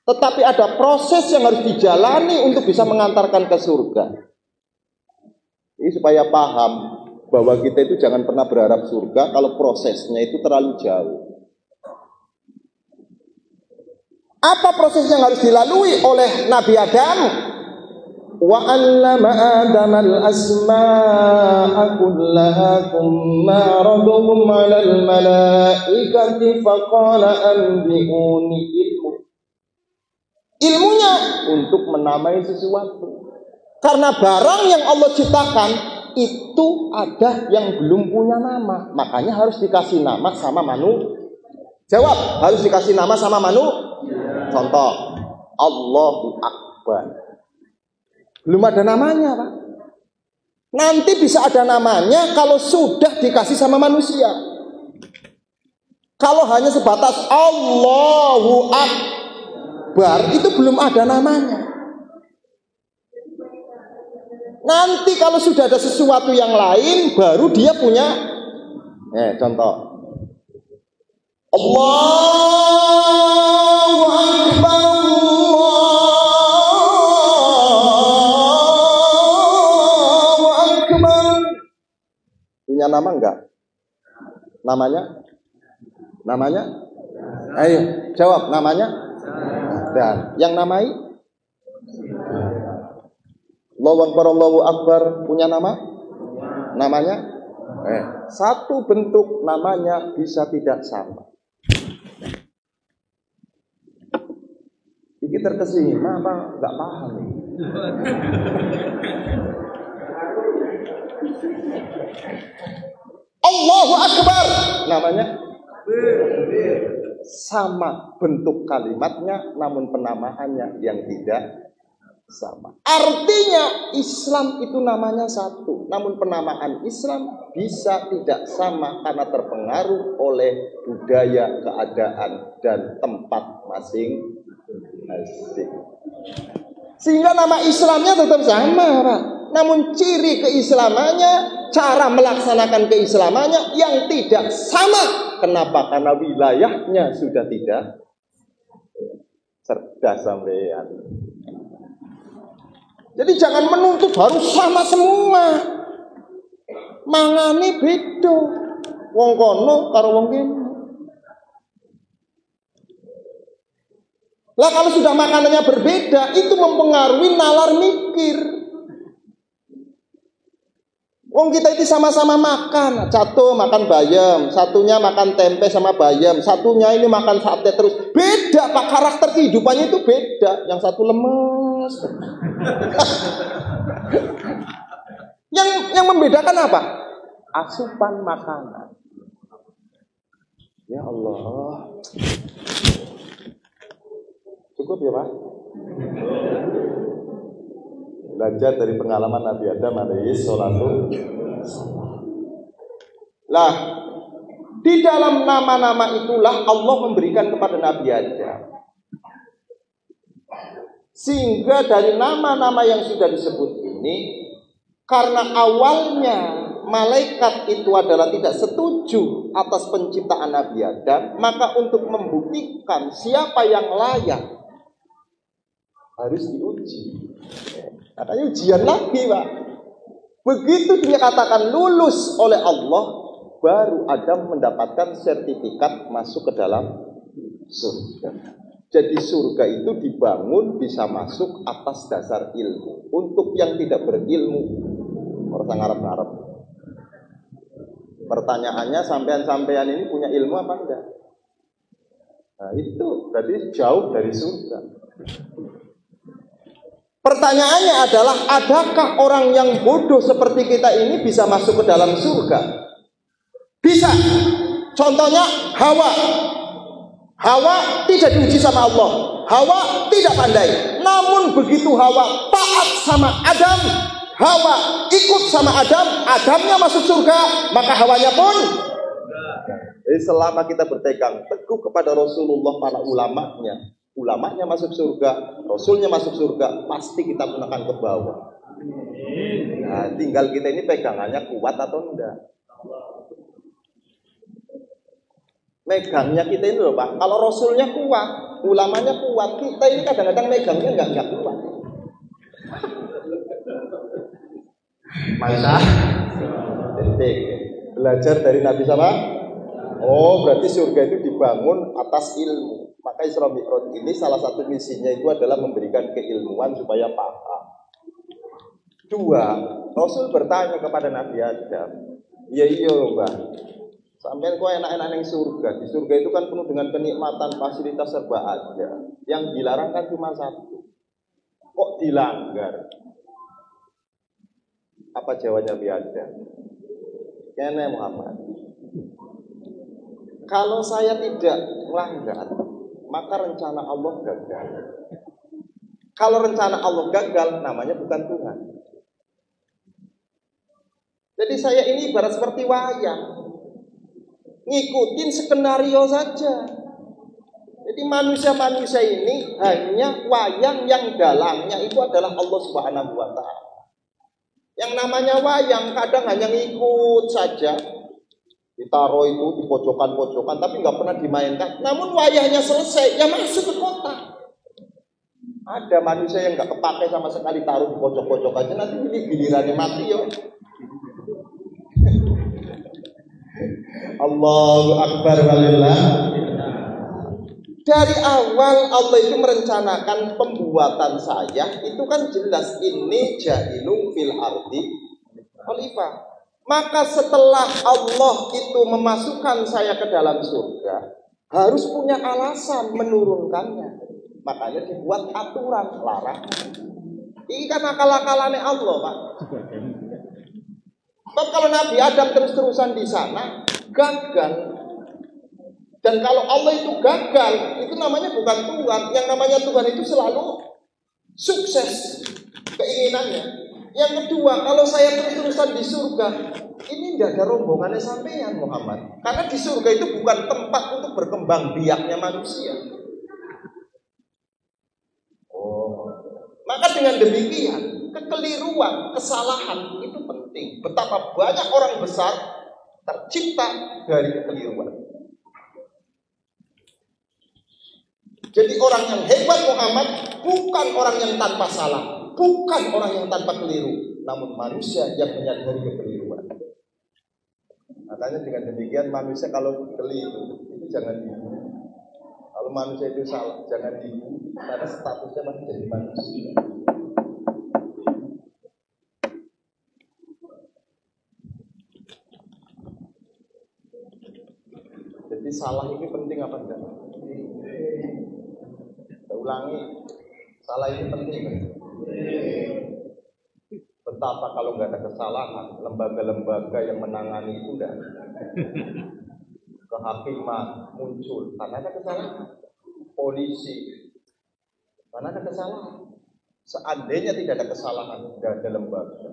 tetapi ada proses yang harus dijalani untuk bisa mengantarkan ke surga. Ini supaya paham bahwa kita itu jangan pernah berharap surga kalau prosesnya itu terlalu jauh. Apa proses yang harus dilalui oleh Nabi Adam? Wa 'allama Adam al-asma'a kullaha thumma 'aradahum 'alal malaikati faqala anbi'uni ilmunya untuk menamai sesuatu. Karena barang yang Allah ciptakan itu ada yang belum punya nama, makanya harus dikasih nama sama manusia. Jawab, harus dikasih nama sama manusia. Contoh, Allahu Akbar. Belum ada namanya, Pak. Nanti bisa ada namanya kalau sudah dikasih sama manusia. Kalau hanya sebatas Allahu Akbar, itu belum ada namanya. Nanti kalau sudah ada sesuatu yang lain, baru dia punya. Contoh, Allahu Akbar, Allahu Akbar. Punya nama enggak? Namanya? Ayo, jawab namanya. Dan yang namai? Allahu Akbar punya nama? Namanya? Satu bentuk namanya bisa tidak sama. Ini terkesima apa? Enggak paham. Allahu Akbar namanya sama bentuk kalimatnya, namun penamaannya yang tidak sama. Artinya Islam itu namanya satu, namun penamaan Islam bisa tidak sama karena terpengaruh oleh budaya, keadaan, dan tempat masing-masing. Sehingga nama Islamnya tetap sama, Pak. Namun ciri keislamannya, cara melaksanakan keislamannya yang tidak sama. Kenapa? Karena wilayahnya sudah tidak cerdas sampean. Jadi jangan menuntut harus sama semua. Mangane beda. Wong kono karo wong kene. Lah kalau sudah makanannya berbeda, itu mempengaruhi nalar mikir. Wong kita itu sama-sama makan, satu makan bayam, satunya makan tempe sama bayam, satunya ini makan sate terus. Beda Pak, karakter kehidupannya itu beda. Yang satu lemes. Yang membedakan apa? Asupan makanan. Ya Allah. Cukup ya Pak? Belajar dari pengalaman Nabi Adam alaihi salatu. Lah, di dalam nama-nama itulah Allah memberikan kepada Nabi Adam. Sehingga dari nama-nama yang sudah disebut ini, karena awalnya malaikat itu adalah tidak setuju atas penciptaan Nabi Adam, maka untuk membuktikan siapa yang layak harus diuji. Katanya ujian lagi Pak. Begitu dia katakan lulus oleh Allah, baru Adam mendapatkan sertifikat masuk ke dalam surga. Jadi surga itu dibangun bisa masuk atas dasar ilmu. Untuk yang tidak berilmu, orang Arab. Pertanyaannya, sampean-sampean ini punya ilmu apa enggak? Nah itu berarti jauh dari surga. Pertanyaannya adalah, adakah orang yang bodoh seperti kita ini bisa masuk ke dalam surga? Bisa. Contohnya Hawa. Hawa tidak diuji sama Allah. Hawa tidak pandai. Namun begitu Hawa taat sama Adam, Hawa ikut sama Adam, Adamnya masuk surga, maka Hawanya pun. Jadi selama kita berpegang teguh kepada Rasulullah, para ulamanya masuk surga, Rasulnya masuk surga, pasti kita pun akan ke bawah. Nah, tinggal kita ini pegangannya kuat atau enggak. Megangnya kita ini loh Pak, kalau Rasulnya kuat, ulamanya kuat, kita ini kadang-kadang megangnya enggak kuat. Masa belajar dari Nabi sama? Oh, berarti surga itu dibangun atas ilmu. Maka Isra Mi'raj ini salah satu misinya itu adalah memberikan keilmuan supaya paham. Dua, Rasul bertanya kepada Nabi Adam, ya iya Mbak, sampai kok enak-enak yang surga. Di surga itu kan penuh dengan kenikmatan, fasilitas serba ada. Yang dilarang kan cuma satu. Kok dilanggar? Apa jawab Nabi Adam? Kene Muhammad, kalau saya tidak melanggar, maka rencana Allah gagal. Kalau rencana Allah gagal, namanya bukan Tuhan. Jadi saya ini ibarat seperti wayang, ngikutin skenario saja. Jadi manusia-manusia ini hanya wayang yang dalamnya itu adalah Allah Subhanahu wa Ta'ala. Yang namanya wayang kadang hanya ngikut saja, ditaruh itu di pojokan-pojokan, tapi nggak pernah dimainkan. Namun wayahnya selesai, ya masuk ke kota. Ada manusia yang nggak kepake sama sekali, taruh di pojok-pojok aja, nanti ini gilirannya mati ya. Allahu Akbar walillah. Dari awal Allah itu merencanakan pembuatan saya, itu kan jelas ini ja'ilun fil ardi khalifah. Maka setelah Allah itu memasukkan saya ke dalam surga, harus punya alasan menurunkannya. Makanya dibuat aturan larangan. Ini kan akal-akalannya Allah, Pak. Tapi kalau Nabi Adam terus-terusan di sana, gagal. Dan kalau Allah itu gagal, itu namanya bukan Tuhan. Yang namanya Tuhan itu selalu sukses keinginannya. Yang kedua, kalau saya terus-terusan di surga, ini tidak ada rombongannya sampean Muhammad. Karena di surga itu bukan tempat untuk berkembang biaknya manusia. Maka dengan demikian, kekeliruan, kesalahan itu penting. Betapa banyak orang besar tercipta dari kekeliruan. Jadi orang yang hebat Muhammad bukan orang yang tanpa salah, bukan orang yang tanpa keliru, namun manusia yang menyadari kekeliruan. Makanya dengan demikian manusia kalau keliru itu jangan dibunuh. Kalau manusia itu salah jangan dibunuh, karena statusnya masih jadi manusia. Jadi salah ini penting apa enggak? Ulangi, salah ini penting. Betapa kalau nggak ada kesalahan, lembaga-lembaga yang menangani itu enggak. Kehakiman muncul karena ada kesalahan. Polisi karena ada kesalahan. Seandainya tidak ada kesalahan, tidak ada lembaga.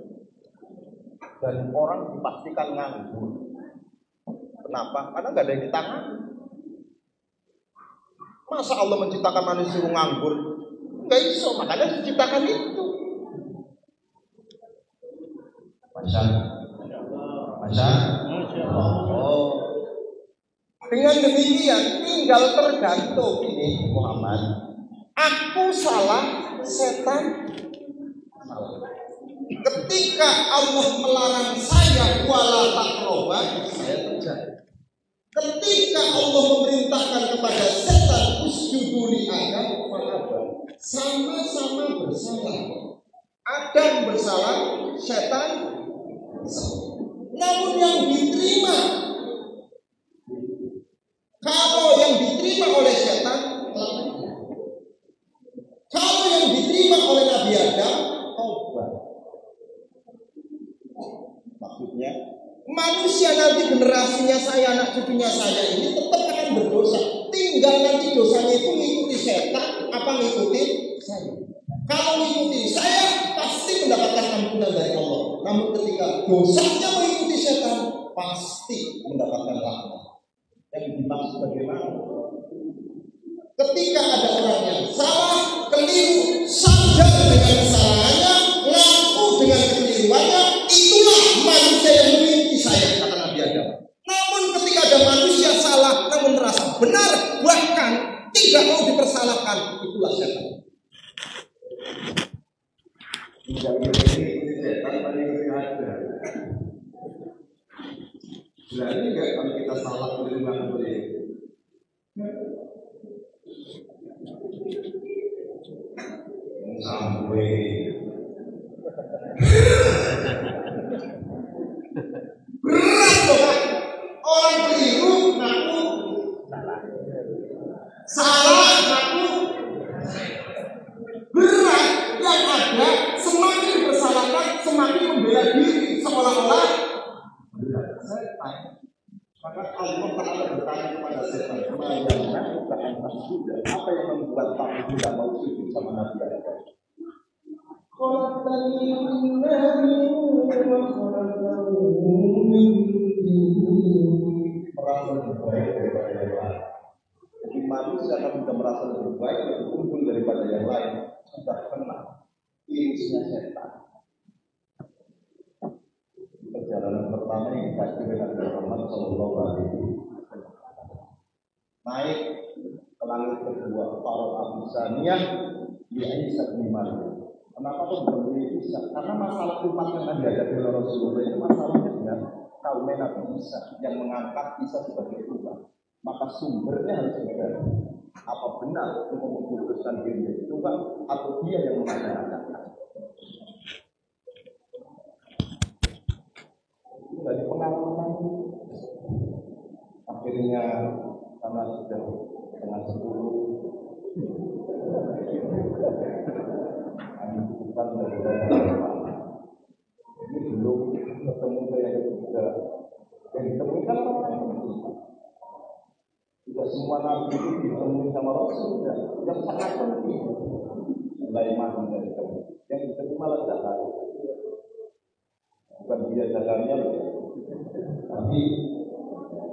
Dan orang dipastikan nganggur. Kenapa? Karena nggak ada yang ditangani. Masa Allah menciptakan manusia nganggur? Enggak iso, makanya diciptakan itu. Masya Allah. Dengan demikian tinggal tergantung ini Muhammad. Aku salah, setan salah. Ketika Allah melarang saya wala taqraban, saya terjadi. Ketika Allah memerintahkan kepada setan usjudu li Adam, sama-sama bersalah. Adam bersalah, setan bersalah. Namun yang diterima, kalau yang diterima oleh setan, kalau yang diterima oleh Nabi Adam, taubat. Maksudnya manusia nanti generasinya saya, anak cucunya saya ini tetap akan berdosa. Tinggal nanti dosanya itu mengikuti setan apa mengikuti saya. Kalau mengikuti saya pasti mendapatkan ampunan dari Allah. Namun ketika dosanya mengikuti setan pasti mendapatkan laknat. Yang dimaksud bagaimana? Ketika ada orang yang salah, keliru, sadar dengan kesalahannya, ngaku dengan kekeliruannya, itulah manusia yang mengikuti saya, kata Nabi Adam. Namun ketika ada manusia salah, namun merasa benar, bahkan tidak mau dipersalahkan, itulah setan. Berarti enggak kalau kita salah keliruan boleh? Sampai berat loh, orang keliru ngaku salah, ngaku berat. Yang ada semakin bersalahkan, semakin membela diri seolah-olah setan. Maka Allah Ta'ala bertanya kepada setan, apa yang membuat kamu tidak mau sujud sama Nabi Adam? Merasa lebih baik daripada yang lain. Jadi manusia akan juga merasa lebih baik, lebih unggul daripada yang lain. Sudah kenal ilusnya setan. Perjalanan pertama yang dikasih dengan Muhammad Sallallahu Alaihi Wasallam. Naik ke langit kedua, para Abu Saniyah, dia Isa bin Maryam. Kenapa kok berarti Isa? Karena masalah umat yang ada di Rasulullah itu masalahnya dengan kaum Nabi Isa yang mengangkat Isa sebagai Tuhan. Maka sumbernya harus berbeda. Apa benar untuk memutuskan diri dari Tuhan atau dia yang mengadakan? Itu dari pengalaman. Akhirnya karena sudah dengan 10 kami bukan dari ini belum ketemu yang ketiga. Yang ditemukan orang tidak semua nabi itu ditemui sama Rasul yang sangat penting. Mulai mati dari kamu. Yang ditemui malah Zakaria. Bukan dia Zakaria, tapi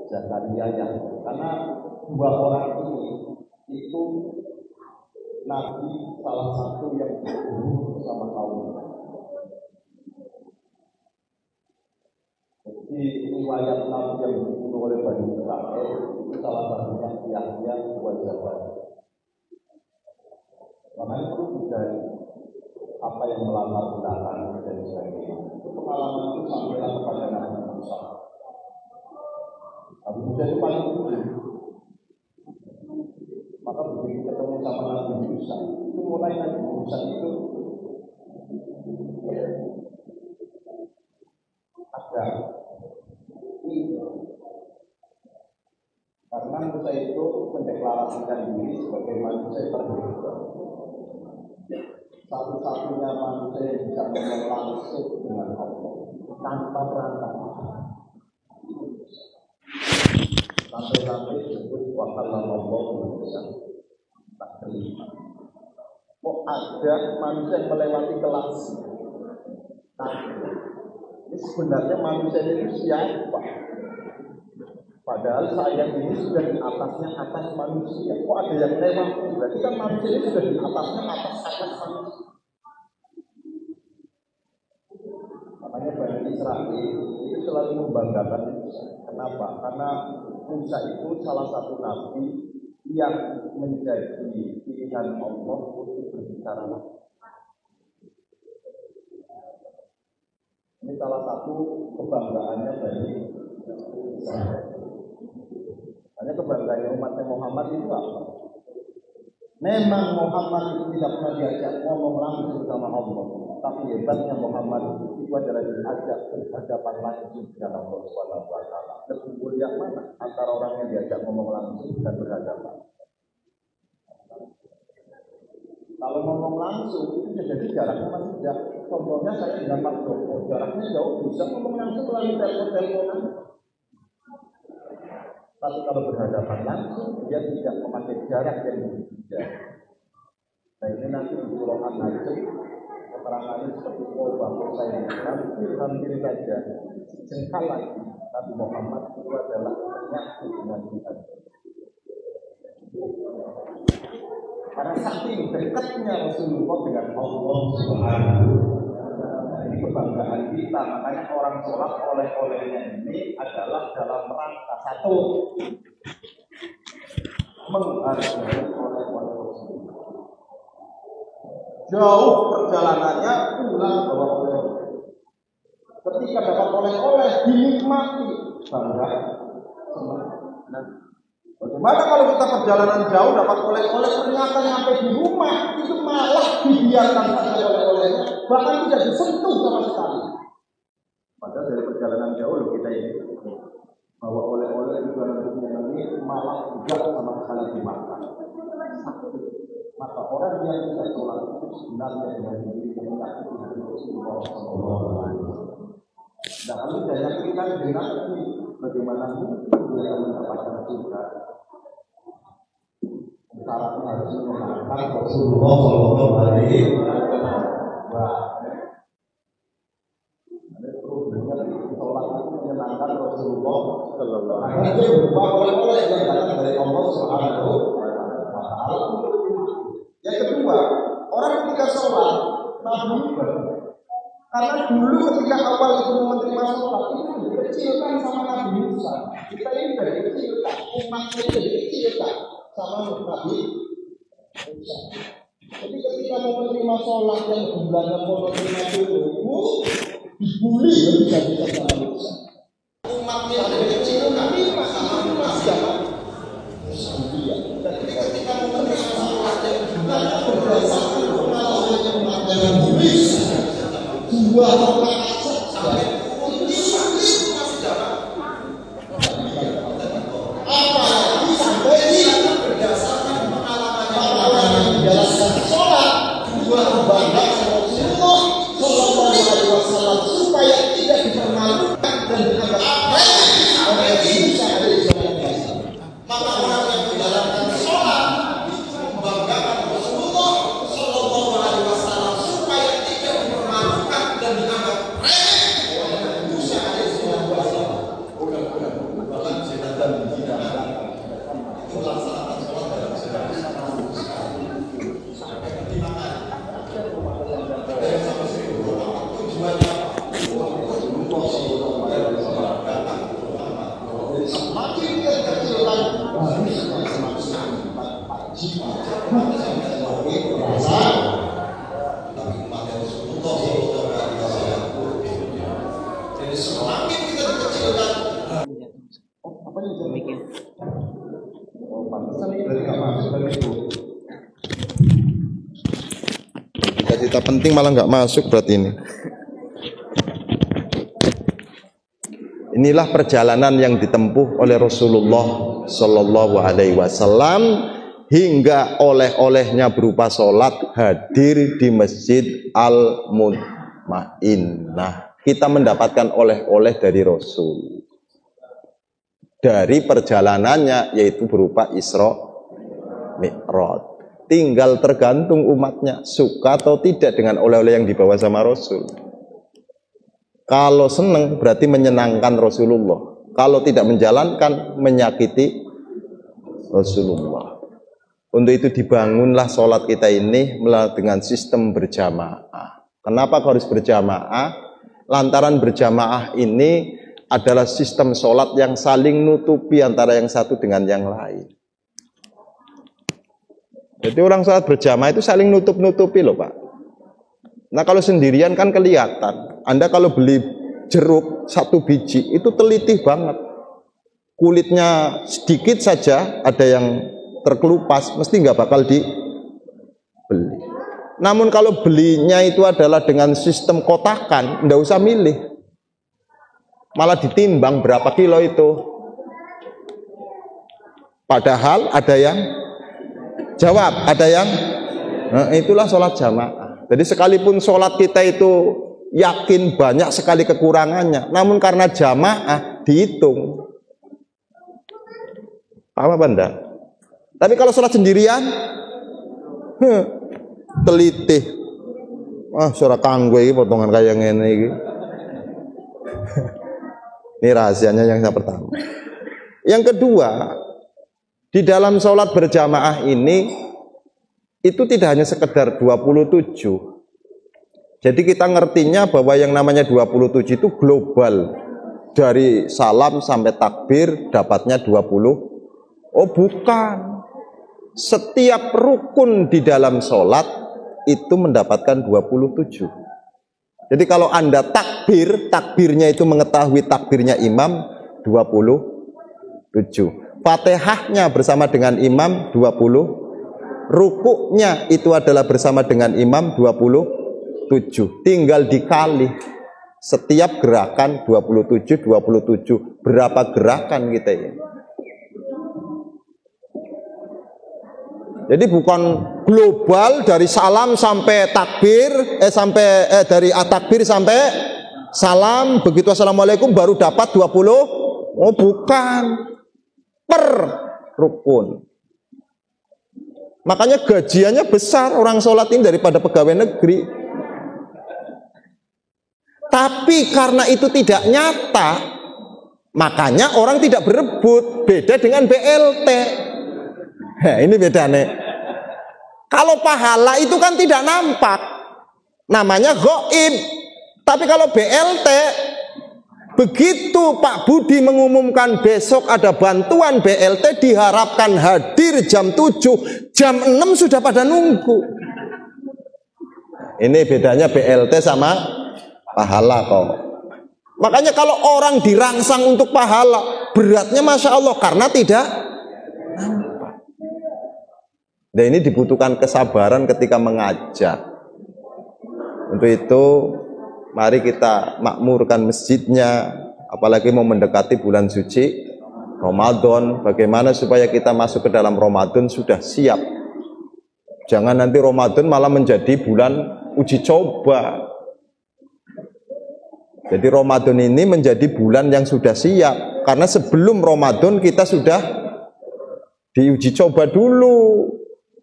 Zakaria yang karena dua orang ini itu nabi salah satu yang berguru sama kaumnya. Di riwayat nabi yang dibunuh oleh Bani Israel itu salah satunya Yahya wa Zakaria. Makanya perlu dicari apa yang melatar belakang dan sebagainya. Itu pengalaman itu sampailah kepada Nabi Musa. Nabi Musa itu paling tinggi. Maka begitu ketemu sama Nabi Musa, itu mulai Nabi Musa itu ada karena Musa itu mendeklarasikan diri sebagai manusia terberbeda. Satu-satunya manusia yang bisa ngomong langsung dengan Allah tanpa perantara. Sampai-sampai disebut wakalallah Musa tak terima. Kok ada manusia yang melewati kelas? Ini sebenarnya manusia itu siapa? Padahal saya ini sudah di atasnya atas manusia. Kok ada yang lewat? Berarti kan manusia ini sudah di atasnya atas manusia. Makanya Bani Israel itu selalu membanggakan Musa. Kenapa? Karena Musa itu salah satu nabi yang menjadi pilihan Allah untuk berbicara langsung. Ini salah satu kebanggaannya Bani Israel. Hanya kebanggaan umat Muhammad itu apa? Memang Muhammad itu tidak pernah diajak ngomong langsung sama Allah. Tapi hebatnya Muhammad itu adalah diajak berhadapan langsung dengan Allah Subhanahu wa Ta'ala. Terkumpul yang mana antara orang yang diajak ngomong langsung dan berhadapan? Kalau ngomong langsung itu jadi jaraknya masih jauh. Contohnya saya dengan Pak Joko, jaraknya jauh bisa ngomong langsung melalui telepon-teleponan. Tapi kalau berhadapan langsung, dia tidak memakai jarak yang begitu jauh. Nah ini nanti di Surah An-Najm, keterangannya seperti bahwa saya hampir saja sejengkal lagi Nabi Muhammad itu adalah menyatu dengan Tuhan. Karena saking dekatnya Rasulullah dengan Allah Subhanahu. Ini kebanggaan kita, makanya orang sholat oleh-olehnya ini adalah dalam rangka satu menghargai oleh-oleh Rasulullah. Jauh perjalanannya pulang bawa oleh-oleh. Ketika dapat oleh-oleh dinikmati, bangga, senang. Nah, bagaimana kalau kita perjalanan jauh dapat oleh-oleh ternyata nyampe di rumah itu malah dibiarkan saja oleh-olehnya, bahkan tidak disentuh sama sekali. Padahal dari perjalanan jauh loh kita ini bawa oleh-oleh di dalam dunia ini malah tidak sama sekali dimakan. Maka orang yang tidak sholat itu sebenarnya dengan diri yang menyakiti hati Rasulullah SAW. Nah, kami yakinkan dengan ini bagaimana mungkin dia mendapatkan surga. Syaratnya harus menyenangkan Rasulullah SAW. Wah, ada problemnya sholat itu menyenangkan Rasulullah SAW. Karena dia berupa oleh-oleh yang datang dari Allah Subhanahu wa Ta'ala. Yang kedua, orang ketika sholat Nabi karena dulu ketika awal itu menerima sholat itu dikecilkan sama Nabi Musa. Kita ini sudah dikecilkan, umatnya sudah dikecilkan sama Nabi Musa. Jadi ketika mau menerima sholat yang jumlahnya pondok 50.000 dibully bisa sama Musa. Umatnya sudah dikecilkan sama Musa. Dan ketika membanggakan Rasulullah Sallallahu Alaihi Wasallam supaya tidak dipermalukan dan dianggap remeh oleh Musa alaihissalam. Maka orang yang menjalankan sholat itu membanggakan Rasulullah Sallallahu Alaihi Wasallam supaya tidak dipermalukan dan dianggap remeh oleh Musa alaihissalam. Cita penting malah nggak masuk berarti ini. Inilah perjalanan yang ditempuh oleh Rasulullah Sallallahu Alaihi Wasallam hingga oleh-olehnya berupa sholat hadir di Masjid Al-Mutmainnah. Kita mendapatkan oleh-oleh dari Rasul dari perjalanannya, yaitu berupa Isra Mi'raj. Tinggal tergantung umatnya suka atau tidak dengan oleh-oleh yang dibawa sama Rasul. Kalau senang berarti menyenangkan Rasulullah. Kalau tidak menjalankan menyakiti Rasulullah. Untuk itu dibangunlah sholat kita ini dengan sistem berjamaah. Kenapa harus berjamaah? Lantaran berjamaah ini adalah sistem sholat yang saling nutupi antara yang satu dengan yang lain. Jadi orang sholat berjamaah itu saling nutup-nutupi loh Pak. Nah kalau sendirian kan kelihatan. Anda kalau beli jeruk 1 biji itu teliti banget. Kulitnya sedikit saja ada yang terkelupas, mesti nggak bakal dibeli. Namun kalau belinya itu adalah dengan sistem kotakan, nggak usah milih. Malah ditimbang berapa kilo itu. Padahal ada yang jawab, ada yang itulah sholat jamaah. Jadi sekalipun sholat kita itu yakin banyak sekali kekurangannya, namun karena jamaah dihitung. Paham apa enggak? Tapi kalau sholat sendirian teliti. Suara kanggo ini potongan kayak ini. Ini rahasianya yang pertama. Yang kedua, di dalam sholat berjamaah ini itu tidak hanya sekedar 27. Jadi kita ngertinya bahwa yang namanya 27 itu global. Dari salam sampai takbir dapatnya 20. Oh bukan. Setiap rukun di dalam sholat itu mendapatkan 27. Jadi kalau Anda takbir, takbirnya itu mengetahui takbirnya imam 27. Fatihahnya bersama dengan imam 20. Rukuknya itu adalah bersama dengan imam 27. Tinggal dikali. Setiap gerakan 27. Berapa gerakan kita ini? Jadi bukan global dari salam sampai takbir, dari takbir sampai salam, begitu assalamualaikum baru dapat 20. Oh bukan. Per rukun. Makanya gajiannya besar orang sholat ini daripada pegawai negeri. Tapi karena itu tidak nyata, makanya orang tidak berebut. Beda dengan BLT. Ini beda nih. Kalau pahala itu kan tidak nampak, namanya ghaib. Tapi kalau BLT, begitu Pak Budi mengumumkan besok ada bantuan BLT, diharapkan hadir jam 7, jam 6 sudah pada nunggu. Ini bedanya BLT sama pahala kok. Makanya kalau orang dirangsang untuk pahala, beratnya Masya Allah karena tidak nampak. Dan ini dibutuhkan kesabaran ketika mengajak. Untuk itu mari kita makmurkan masjidnya, apalagi mau mendekati bulan suci Ramadan. Bagaimana supaya kita masuk ke dalam Ramadan sudah siap. Jangan nanti Ramadan malah menjadi bulan uji coba. Jadi Ramadan ini menjadi bulan yang sudah siap, karena sebelum Ramadan kita sudah diuji coba dulu.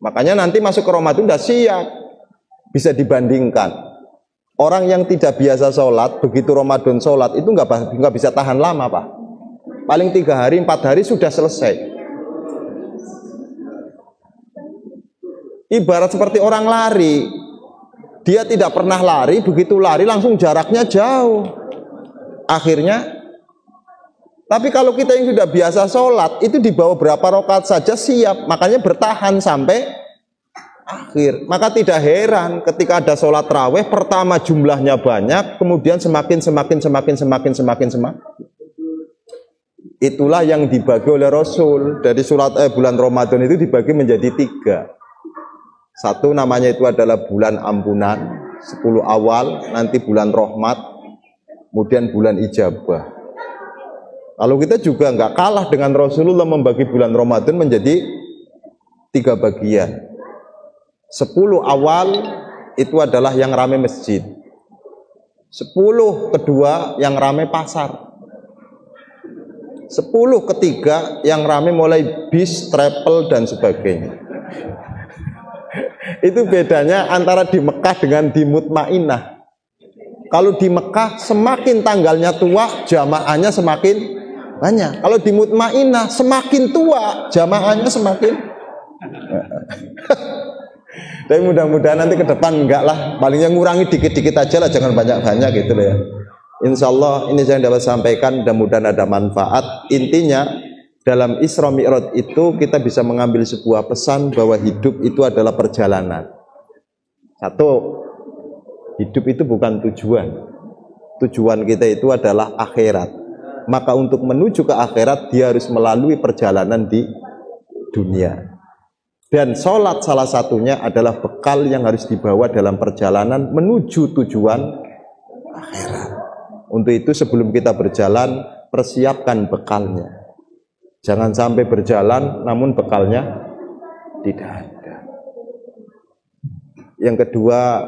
Makanya nanti masuk ke Ramadan sudah siap. Bisa dibandingkan. Orang yang tidak biasa sholat, begitu Ramadan sholat itu nggak bisa tahan lama, Pak. Paling 3 hari, 4 hari sudah selesai. Ibarat seperti orang lari. Dia tidak pernah lari, begitu lari langsung jaraknya jauh. Akhirnya, tapi kalau kita yang sudah biasa sholat, itu di bawah berapa rakaat saja siap. Makanya bertahan sampai akhir. Maka tidak heran ketika ada sholat raweh, pertama jumlahnya banyak, kemudian semakin. Itulah yang dibagi oleh Rasul. Dari bulan Ramadan itu dibagi menjadi 3. Satu namanya itu adalah bulan ampunan, 10 awal, nanti bulan rahmat, kemudian bulan ijabah. Lalu kita juga nggak kalah dengan Rasulullah membagi bulan Ramadan menjadi 3 bagian. 10 awal itu adalah yang ramai masjid. 10 kedua yang ramai pasar. 10 ketiga yang ramai mulai bis, travel dan sebagainya. Itu bedanya antara di Mekah dengan di Mutmainah. Kalau di Mekah semakin tanggalnya tua, jamaahnya semakin banyak. Kalau di Mutmainah semakin tua, jamaahnya semakin. Tapi mudah-mudahan nanti ke depan enggak lah, palingnya ngurangi dikit-dikit aja lah, jangan banyak-banyak gitu loh ya. Insya Allah ini saya dapat sampaikan, mudah-mudahan ada manfaat. Intinya dalam Isra Mi'raj itu kita bisa mengambil sebuah pesan bahwa hidup itu adalah perjalanan. Satu, hidup itu bukan tujuan. Tujuan kita itu adalah akhirat. Maka untuk menuju ke akhirat dia harus melalui perjalanan di dunia. Dan sholat salah satunya adalah bekal yang harus dibawa dalam perjalanan menuju tujuan akhirat. Untuk itu sebelum kita berjalan, persiapkan bekalnya. Jangan sampai berjalan namun bekalnya tidak ada. Yang kedua,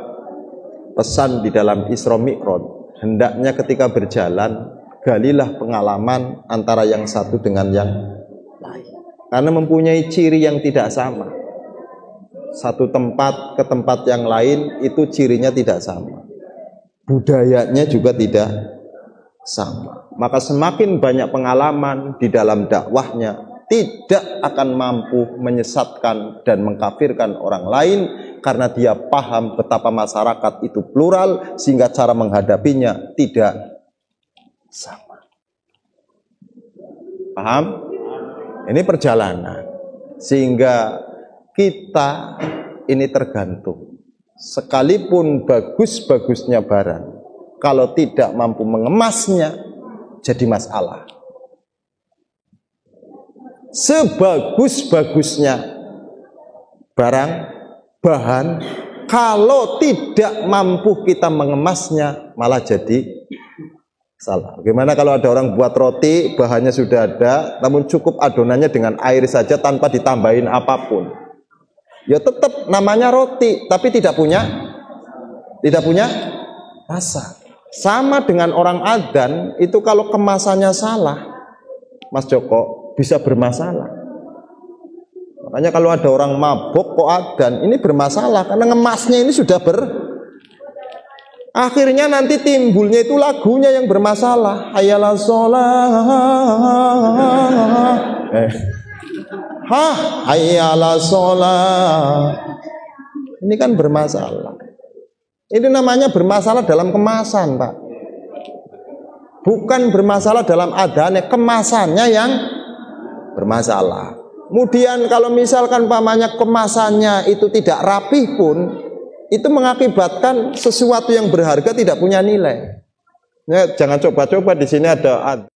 pesan di dalam Isra Mi'raj, hendaknya ketika berjalan galilah pengalaman antara yang satu dengan yang lain. Karena mempunyai ciri yang tidak sama. Satu tempat ke tempat yang lain itu cirinya tidak sama. Budayanya juga tidak sama. Maka semakin banyak pengalaman di dalam dakwahnya, tidak akan mampu menyesatkan dan mengkafirkan orang lain, karena dia paham betapa masyarakat itu plural, sehingga cara menghadapinya tidak sama. Paham? Ini perjalanan. Sehingga kita ini tergantung. Sekalipun bagus-bagusnya barang, kalau tidak mampu mengemasnya, jadi masalah. Sebagus-bagusnya barang, bahan, kalau tidak mampu kita mengemasnya, malah jadi salah. Bagaimana kalau ada orang buat roti, bahannya sudah ada, namun cukup adonannya dengan air saja tanpa ditambahin apapun. Ya tetap namanya roti, tapi tidak punya rasa. Sama dengan orang adzan, itu kalau kemasannya salah, Mas Joko, bisa bermasalah. Makanya kalau ada orang mabuk kok adzan, ini bermasalah, karena ngemasnya ini sudah akhirnya nanti timbulnya itu lagunya yang bermasalah. Hayalah sholat, hayalah sholat. Ini kan bermasalah. Ini namanya bermasalah dalam kemasan, Pak. Bukan bermasalah dalam adanya, kemasannya yang bermasalah. Kemudian kalau misalkan pamannya kemasannya itu tidak rapih pun, itu mengakibatkan sesuatu yang berharga tidak punya nilai. Ya, jangan coba-coba di sini ada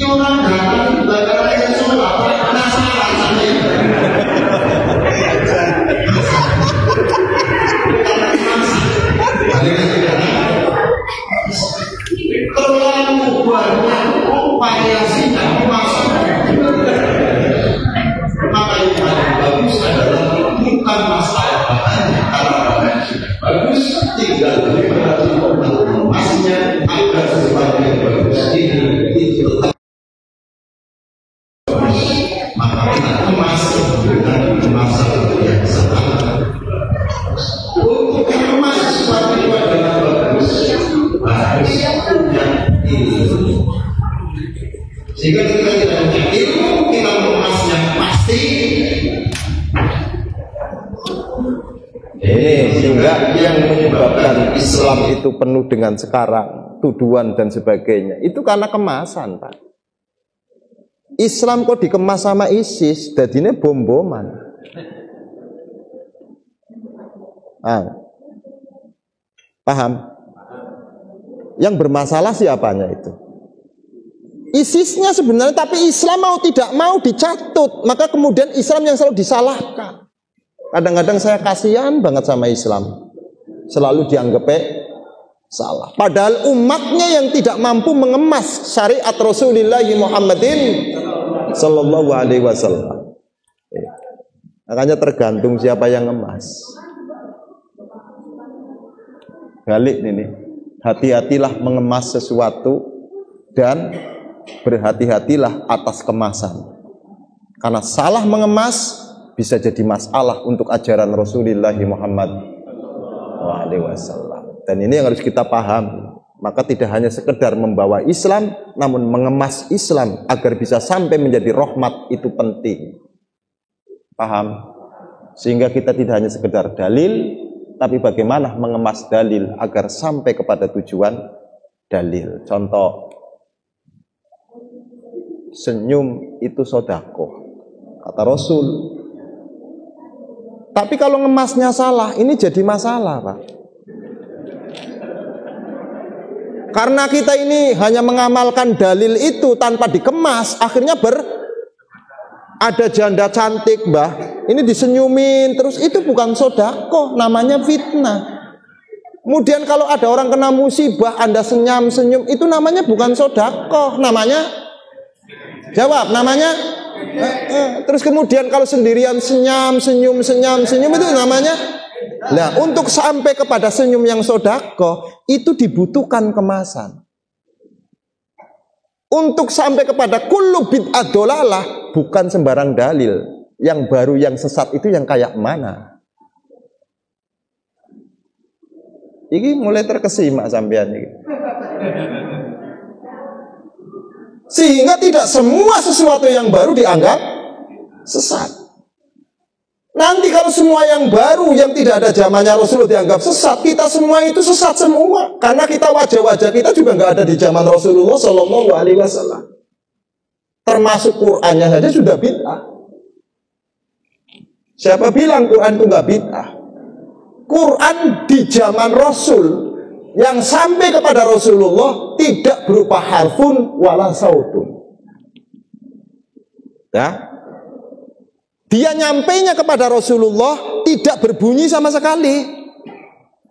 orang datang ibadah sholat masalah saja. tinggal bagaimana kita mengemasnya agar sesuatu yang bagus ini itu tetap. Maka kita kemas dengan kemasan yang sama. Untuk mengemas sesuatu itu adalah bagus, harus punya ilmu. Sehingga kita tidak punya ilmu, kita mengemasnya pasti. Sehingga yang menyebabkan Islam itu penuh dengan sekarang tuduhan dan sebagainya itu karena kemasan, Pak. Islam kok dikemas sama ISIS, jadinya bom-boman. Paham? Yang bermasalah siapanya itu? ISIS-nya sebenarnya, tapi Islam mau tidak mau dicatut, maka kemudian Islam yang selalu disalahkan. Kadang-kadang saya kasihan banget sama Islam, selalu dianggap salah. Padahal umatnya yang tidak mampu mengemas syariat Rasulullah Muhammadin Sallallahu Alaihi Wasallam. Makanya tergantung siapa yang ngemas. Balik ini, hati-hatilah mengemas sesuatu dan berhati-hatilah atas kemasan. Karena salah mengemas bisa jadi masalah untuk ajaran Rasulullah Muhammad SAW. Dan ini yang harus kita paham. Maka tidak hanya sekedar membawa Islam, namun mengemas Islam agar bisa sampai menjadi rahmat itu penting. Paham? Sehingga kita tidak hanya sekedar dalil, tapi bagaimana mengemas dalil agar sampai kepada tujuan dalil. Contoh, senyum itu sedekah, kata Rasul. Tapi kalau ngemasnya salah, ini jadi masalah, Pak. Karena kita ini hanya mengamalkan dalil itu tanpa dikemas, akhirnya ada janda cantik, Mbah, ini disenyumin terus, itu bukan sedekah, namanya fitnah. Kemudian kalau ada orang kena musibah, Anda senyum, itu namanya bukan sedekah, namanya, jawab, namanya. Terus kemudian kalau sendirian senyum itu namanya. Nah, untuk sampai kepada senyum yang sedekah itu dibutuhkan kemasan. Untuk sampai kepada kullu bid'ah dolalah bukan sembarang dalil. Yang baru, yang sesat itu yang kayak mana? Ini mulai terkesima sampean ini. Sehingga tidak semua sesuatu yang baru dianggap sesat. Nanti kalau semua yang baru yang tidak ada zamannya Rasulullah dianggap sesat, kita semua itu sesat semua. Karena kita wajah-wajah kita juga nggak ada di zaman Rasulullah Shallallahu Alaihi Wasallam. Termasuk Qurannya saja sudah bid'ah. Siapa bilang Quran itu nggak bid'ah? Quran di zaman Rasul yang sampai kepada Rasulullah tidak berupa harfun wala sautun. Ya. Dia nyampainya kepada Rasulullah tidak berbunyi sama sekali.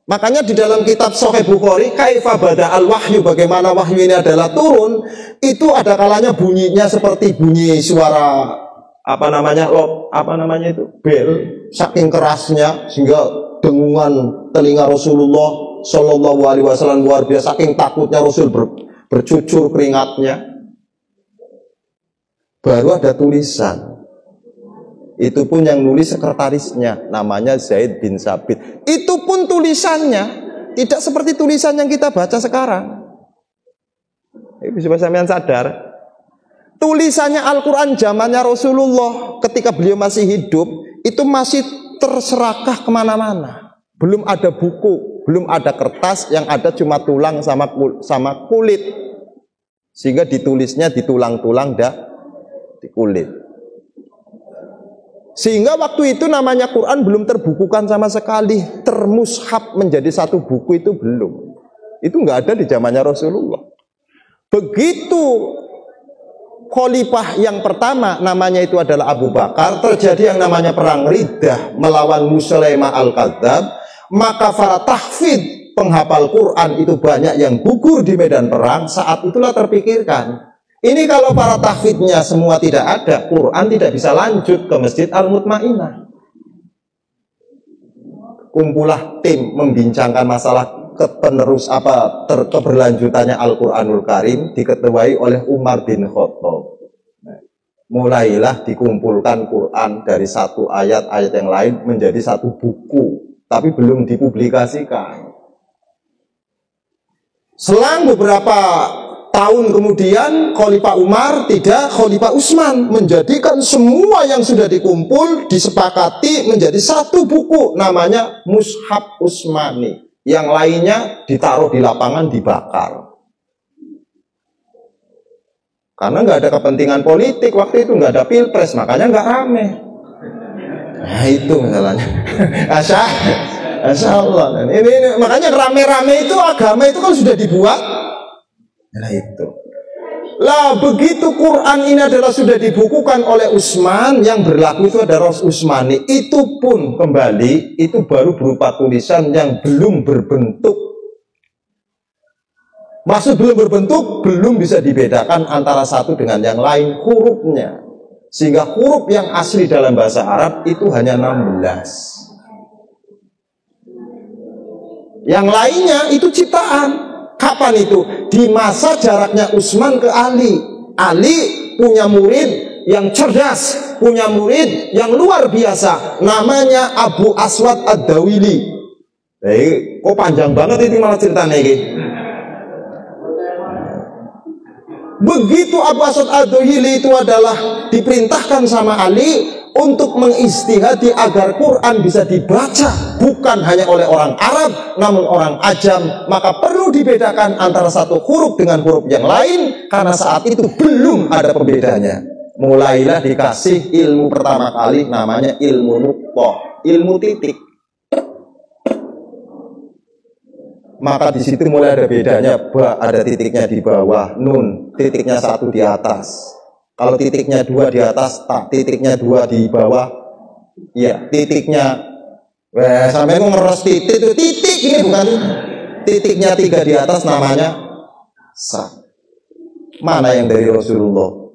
Makanya di dalam kitab Sahih Bukhari, kaifa bada'al wahyu, bagaimana wahyu ini adalah turun, itu ada kalanya bunyinya seperti bunyi suara bel, saking kerasnya sehingga dengungan telinga Rasulullah Shallallahu Alaihi Wasallam luar biasa, saking takutnya Rasul bercucur keringatnya. Baru ada tulisan. Itu pun yang nulis sekretarisnya, namanya Zaid bin Sabit. Itu pun tulisannya tidak seperti tulisan yang kita baca sekarang. Bisa sampean sadar, tulisannya Al-Quran zamannya Rasulullah ketika beliau masih hidup itu masih terserakah kemana-mana. Belum ada buku, belum ada kertas, yang ada cuma tulang sama kulit. Sehingga ditulisnya di tulang-tulang di kulit. Sehingga waktu itu namanya Quran belum terbukukan sama sekali, termushaf menjadi satu buku itu belum. Itu nggak ada di zamannya Rasulullah. Begitu khalifah yang pertama namanya itu adalah Abu Bakar, terjadi yang namanya perang Riddah melawan Musailamah al-Kadzdzab, maka para tahfidz penghafal Quran itu banyak yang gugur di medan perang. Saat itulah terpikirkan, ini kalau para tahfidnya semua tidak ada, Quran tidak bisa lanjut ke Masjid Al-Mutmainnah. Kumpulah tim membincangkan masalah keberlanjutannya Al-Quranul Karim diketuai oleh Umar bin Khattab. Mulailah dikumpulkan Quran dari satu ayat-ayat yang lain menjadi satu buku, tapi belum dipublikasikan. Selang beberapa tahun kemudian Khalifah Umar, Khalifah Utsman menjadikan semua yang sudah dikumpul disepakati menjadi satu buku, namanya Mushaf Utsmani. Yang lainnya ditaruh di lapangan, dibakar. Karena nggak ada kepentingan politik waktu itu, nggak ada pilpres, makanya nggak rame. Nah itu masalahnya. Masya Allah. Ini makanya rame-rame itu agama itu kan sudah dibuat. Nah itu. Lah begitu Quran ini adalah sudah dibukukan oleh Utsman, yang berlaku itu adalah Utsmani. Itu pun kembali itu baru berupa tulisan yang belum berbentuk. Maksud belum berbentuk, belum bisa dibedakan antara satu dengan yang lain hurufnya. Sehingga huruf yang asli dalam bahasa Arab itu hanya 16. Yang lainnya itu ciptaan. Kapan itu? Di masa jaraknya Utsman ke Ali. Ali punya murid yang cerdas, punya murid yang luar biasa, namanya Abu Aswad Ad-Dawili. Kok panjang banget ini malah ceritanya ini. Begitu Abu Aswad Ad-Dawili itu adalah diperintahkan sama Ali untuk mengistihadi agar Quran bisa dibaca bukan hanya oleh orang Arab namun orang Ajam, maka perlu dibedakan antara satu huruf dengan huruf yang lain karena saat itu belum ada pembedanya. Mulailah dikasih ilmu pertama kali namanya ilmu nuqthah, ilmu titik. Maka di situ mulai ada bedanya, ba ada titiknya di bawah, nun titiknya satu di atas. Kalau titiknya 2 di atas, tak titiknya 2 di bawah, ya titiknya, sampai ngeres titik itu titik, ini bukan titiknya 3 di atas namanya sa. Mana yang dari Rasulullah?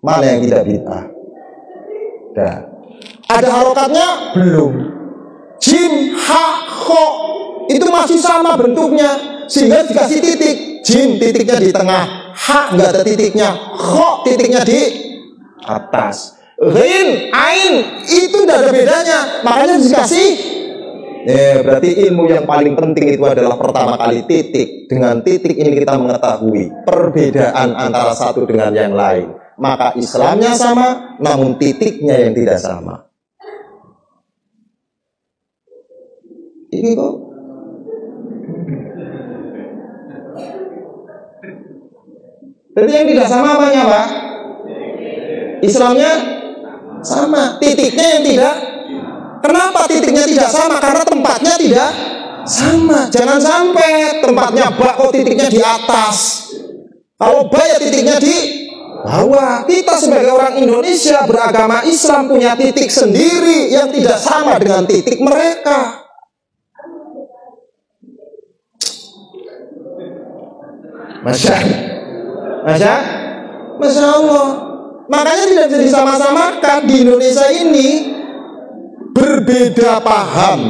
Mana yang tidak bid'ah? Dah. Ada harokatnya? Belum. Jim, ha, kho itu masih sama bentuknya, sehingga dikasih titik. Jim titiknya di tengah, ha nggak ada titiknya, kho titiknya di atas, ghin, ain itu tidak ada bedanya, makanya dikasih. Berarti ilmu yang paling penting itu adalah pertama kali titik. Dengan titik ini kita mengetahui perbedaan antara satu dengan yang lain. Maka Islamnya sama, namun titiknya yang tidak sama. Ini kok jadi yang tidak sama apanya, Pak? Islamnya sama, titiknya yang tidak. Kenapa titiknya tidak sama? Karena tempatnya tidak sama. Jangan sampai tempatnya ba kok titiknya di atas. Kalau ba ya titiknya di bawah. Kita sebagai orang Indonesia beragama Islam punya titik sendiri yang tidak sama dengan titik mereka. Masya Allah. Makanya tidak bisa disama-samakan. Di Indonesia ini berbeda paham,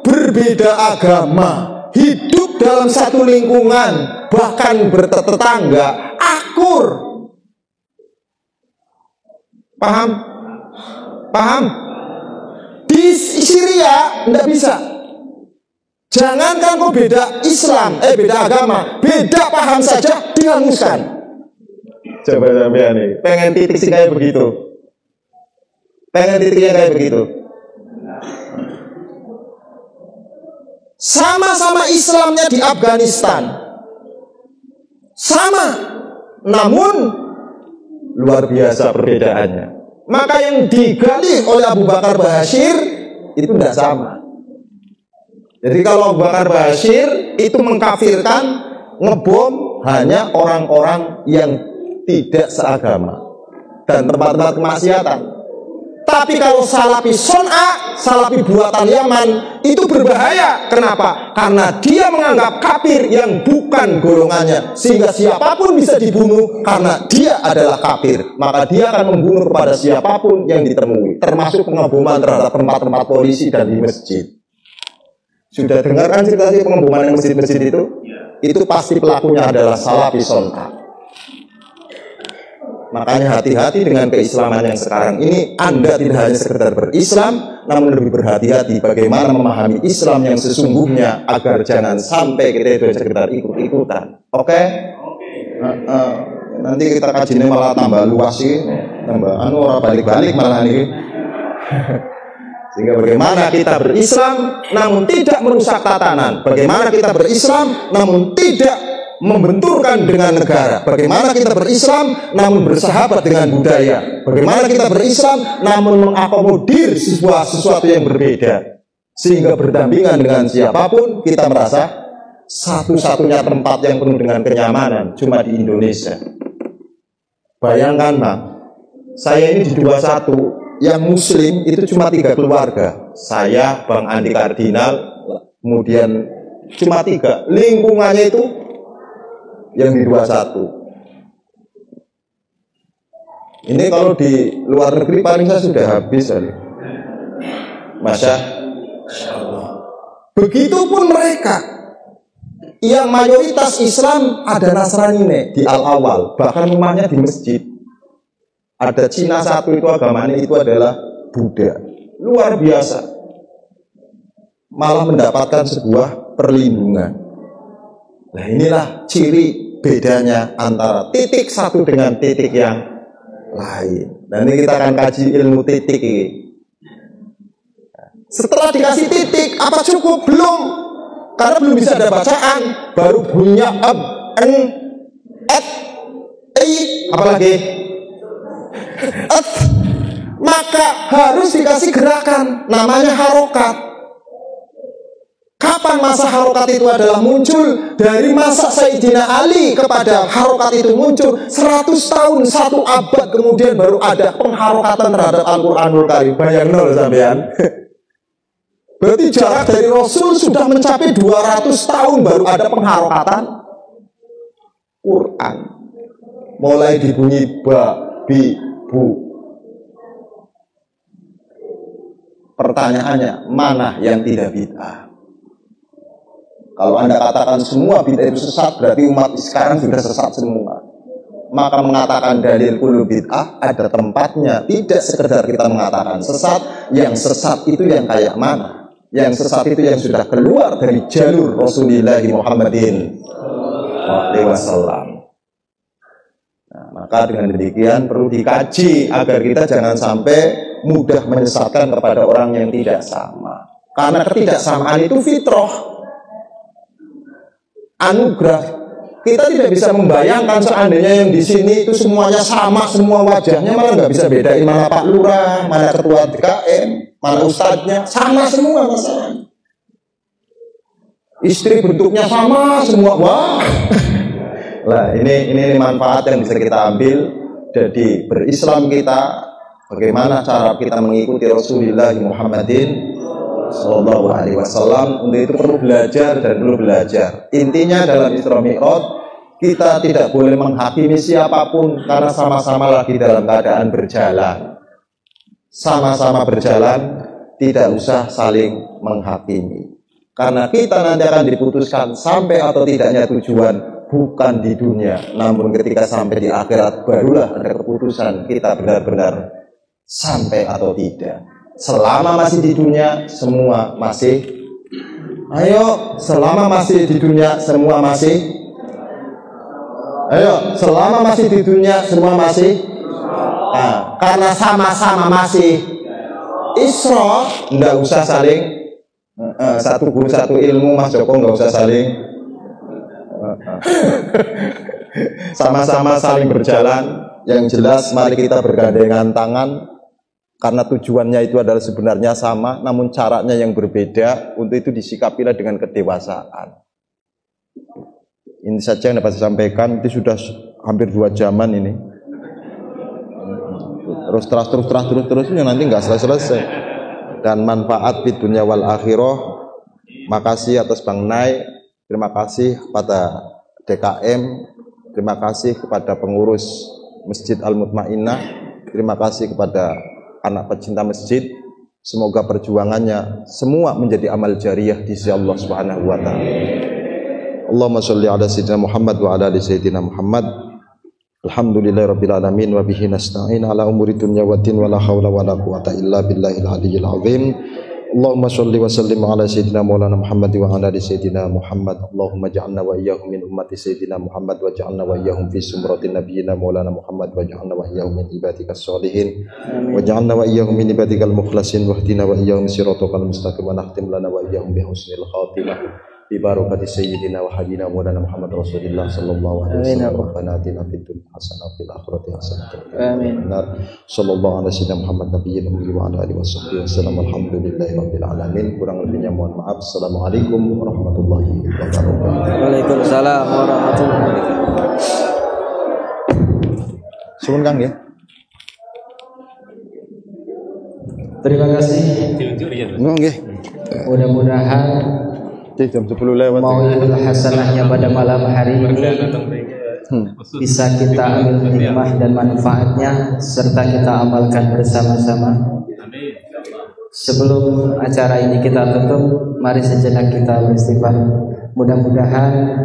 berbeda agama, hidup dalam satu lingkungan, bahkan bertetangga, akur. Paham? Paham? Di Syria tidak bisa. Jangankan kok beda Islam, beda agama, beda paham saja dihanguskan. Coba sampean nih, pengen titik sih kayak begitu. Pengen titiknya kayak begitu. Sama-sama Islamnya di Afghanistan. Sama. Namun luar biasa perbedaannya. Maka yang digali oleh Abu Bakar Bashir itu tidak sama. Jadi kalau Abu Bakar Bashir itu mengkafirkan, ngebom hanya orang-orang yang tidak seagama dan tempat-tempat kemaksiatan. Tapi kalau Salafi Son'a, Salafi buatan Yaman itu berbahaya. Kenapa? Karena dia menganggap kafir yang bukan golongannya, sehingga siapapun bisa dibunuh karena dia adalah kafir. Maka dia akan membunuh kepada siapapun yang ditemui, termasuk pengeboman terhadap tempat-tempat polisi dan di masjid. Sudah dengar kan cerita pengeboman masjid-masjid itu? Itu pasti pelakunya adalah Salafi Sontak. Makanya hati-hati dengan keislaman yang sekarang ini. Anda tidak hanya sekedar berislam, namun lebih berhati-hati bagaimana memahami Islam yang sesungguhnya agar jangan sampai kita itu sekedar ikut-ikutan. Oke? Nanti kita kajinya malah tambah luas sih, tambah orang balik-balik malah ini. Sehingga bagaimana kita berislam namun tidak merusak tatanan, bagaimana kita berislam namun tidak membenturkan dengan negara, bagaimana kita berislam namun bersahabat dengan budaya, bagaimana kita berislam namun mengakomodir sesuatu yang berbeda, sehingga berdampingan dengan siapapun. Kita merasa satu-satunya tempat yang penuh dengan kenyamanan cuma di Indonesia. Bayangkan Bang, saya ini di 21 yang muslim itu cuma 3 keluarga. Saya, Bang Andi Kardinal, kemudian cuma 3. Lingkungannya itu yang di 21. Ini kalau di luar negeri paling saya sudah habis kali. Masya Allah. Begitupun mereka yang mayoritas Islam ada Nasrani di Al-Awal, bahkan rumahnya di masjid. Ada Cina satu itu agamanya itu adalah Buddha. Luar biasa. Malah mendapatkan sebuah perlindungan. Nah inilah ciri bedanya antara titik satu dengan titik yang lain. Nah ini kita akan kaji ilmu titik ini. Setelah dikasih titik, apa cukup? Belum. Karena belum bisa ada bacaan. Baru bunyinya ab, en, et, i, apalagi? Maka harus dikasih gerakan, namanya harokat. Kapan masa harokat itu adalah muncul? Dari masa Sayyidina Ali kepada harokat itu muncul 100 tahun, 1 abad kemudian baru ada pengharokatan terhadap Al-Quranul Karim. Bayang nol sampean. Berarti jarak dari Rasul sudah mencapai 200 tahun baru ada pengharokatan Quran. Mulai dibunyi ba, bi, bu. Pertanyaannya, mana yang tidak bid'ah? Kalau Anda katakan semua bid'ah itu sesat, berarti umat sekarang sudah sesat semua. Maka mengatakan dalil kullu bid'ah ada tempatnya. Tidak sekedar kita mengatakan sesat. Yang sesat itu yang kayak mana? Yang sesat itu yang sudah keluar dari jalur Rasulullah Muhammadin SAW. Nah, maka dengan demikian perlu dikaji agar kita jangan sampai mudah menyesatkan kepada orang yang tidak sama. Karena ketidaksamaan itu fitrah, anugerah. Kita tidak bisa membayangkan seandainya yang di sini itu semuanya sama, semua wajahnya, malah nggak bisa bedain mana Pak Lurah, mana Ketua DKM, mana Ustadznya, sama semua masalahnya. Istri bentuknya sama semua, wah. Lah ini manfaat yang bisa kita ambil dari berislam kita. Bagaimana cara kita mengikuti Rasulullah Muhammadin Sallallahu Alaihi Wasallam. Untuk itu perlu belajar dan perlu belajar. Intinya dalam Isra Mi'raj kita tidak boleh menghakimi siapapun karena sama-sama lagi dalam keadaan berjalan. Sama-sama berjalan, tidak usah saling menghakimi. Karena kita nanti akan diputuskan sampai atau tidaknya tujuan bukan di dunia, namun ketika sampai di akhirat barulah ada keputusan kita benar-benar sampai atau tidak. Selama masih di dunia semua masih, ayo selama masih di dunia semua masih, ayo selama masih di dunia semua masih. Nah, karena sama-sama masih Isra, nggak usah saling satu guru satu ilmu. Mas Joko nggak usah saling sama-sama saling berjalan. Yang jelas mari kita bergandengan tangan karena tujuannya itu adalah sebenarnya sama, namun caranya yang berbeda. Untuk itu disikapilah dengan kedewasaan. Ini saja yang dapat saya sampaikan. Itu sudah hampir 2 jaman ini. Terus nanti nggak selesai. Dan manfaat di dunia wal akhirah. Makasih atas Bang Nai. Terima kasih kepada DKM. Terima kasih kepada pengurus Masjid Al Mutmainnah. Terima kasih kepada anak pecinta masjid. Semoga perjuangannya semua menjadi amal jariyah di sisi Allah Subhanahu wa taala. Allahumma shalli ala sayyidina Muhammad wa ala ali sayyidina Muhammad. Alhamdulillahirabbil alamin wa bihi nasta'in ala umuri dunya waddin wa la haula wa la quwata illa billahil aliyyil azim. Allahumma shalli wa sallim ala sayyidina Maulana Muhammad wa ala ali sayyidina Muhammad. Allahumma ja'alna wa iyyahum min ummati sayyidina Muhammad wa ja'alna wa iyyahum fi sumrati nabiyyina Maulana Muhammad wa ja'alna wa iyyahum min ibadikas sholihin wa ja'alna wa iyyahum min ibadikal mukhlasin wa hdina wa iyyahum siratal mustaqim wa nakhtim lana wa iyyahum bi husnil khatimah bi barakati sayyidina wa habibina Maulana Muhammad Rasulullah sallallahu alaihi wasallam. Rabbana atina fid dunya hasanah wa fil akhirati hasanah wa qina adzabannar. Sallallahu alaihi wasallam Muhammad nabiyyin wa ala alihi wasallam. Alhamdulillahirabbil alamin. Kurang lebihnya mohon maaf. Assalamualaikum warahmatullahi wabarakatuh. Waalaikumsalam warahmatullahi wabarakatuh. Suwun Kang ya. Terima kasih. Nggih. Mudah-mudahan Jam 10 lewat. mau'idul hasanahnya pada malam hari ini bisa kita ambil hikmah dan manfaatnya serta kita amalkan bersama-sama. Sebelum acara ini kita tutup, mari sejenak kita beristighfar. Mudah-mudahan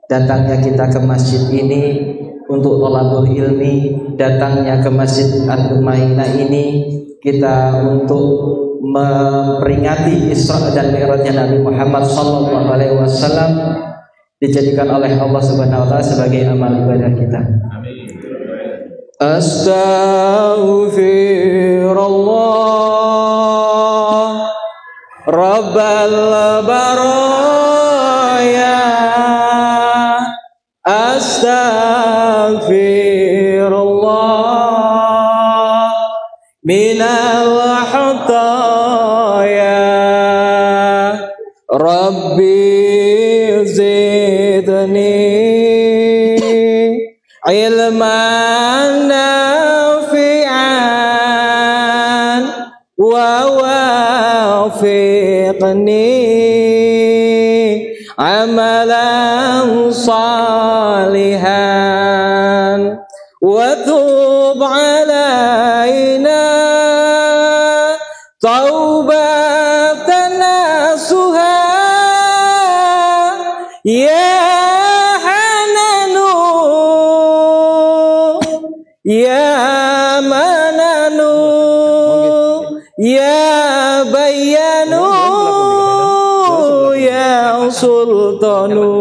datangnya kita ke masjid ini untuk thalabul ilmi, datangnya ke Masjid Ad-Dumainah ini kita untuk memperingati Isra dan Mi'rajnya Nabi Muhammad sallallahu alaihi wasallam, dijadikan oleh Allah Subhanahu wa taala sebagai amal ibadah kita. Astaghfirullah Rabbal baraya, astaghfirullah minal khataya, Rabbi zidni ilman nafi'an wa wafiqni amalan salihan wa tub alaina taubatan nasuha ya hananu ya mananu ya bayanu ya sultanu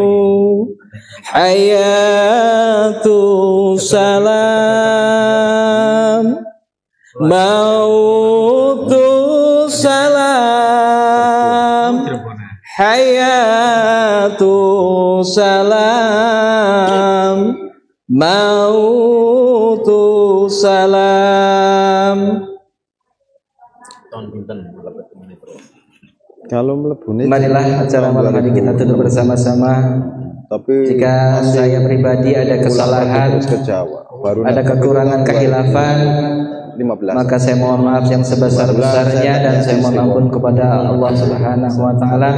hayatu salam mautu salam hayatu salam mautu salam. Kalau mlebune Marilah acara malam hari kita tutup bersama-sama. tapi Jika saya pribadi ada kesalahan, terus ke Jawa. Baru ada kekurangan kehilafan, 15. maka saya mohon maaf yang sebesar-besarnya dan saya mohon ampun kepada Allah Subhanahu wa taala.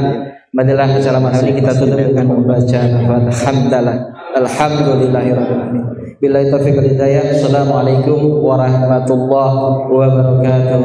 Marilah acara malam ini kita tutup dengan membaca alhamdulillah. Alhamdulillahirabbil alamin. Billahi taufiq wal hidayah. Assalamualaikum warahmatullahi wabarakatuh.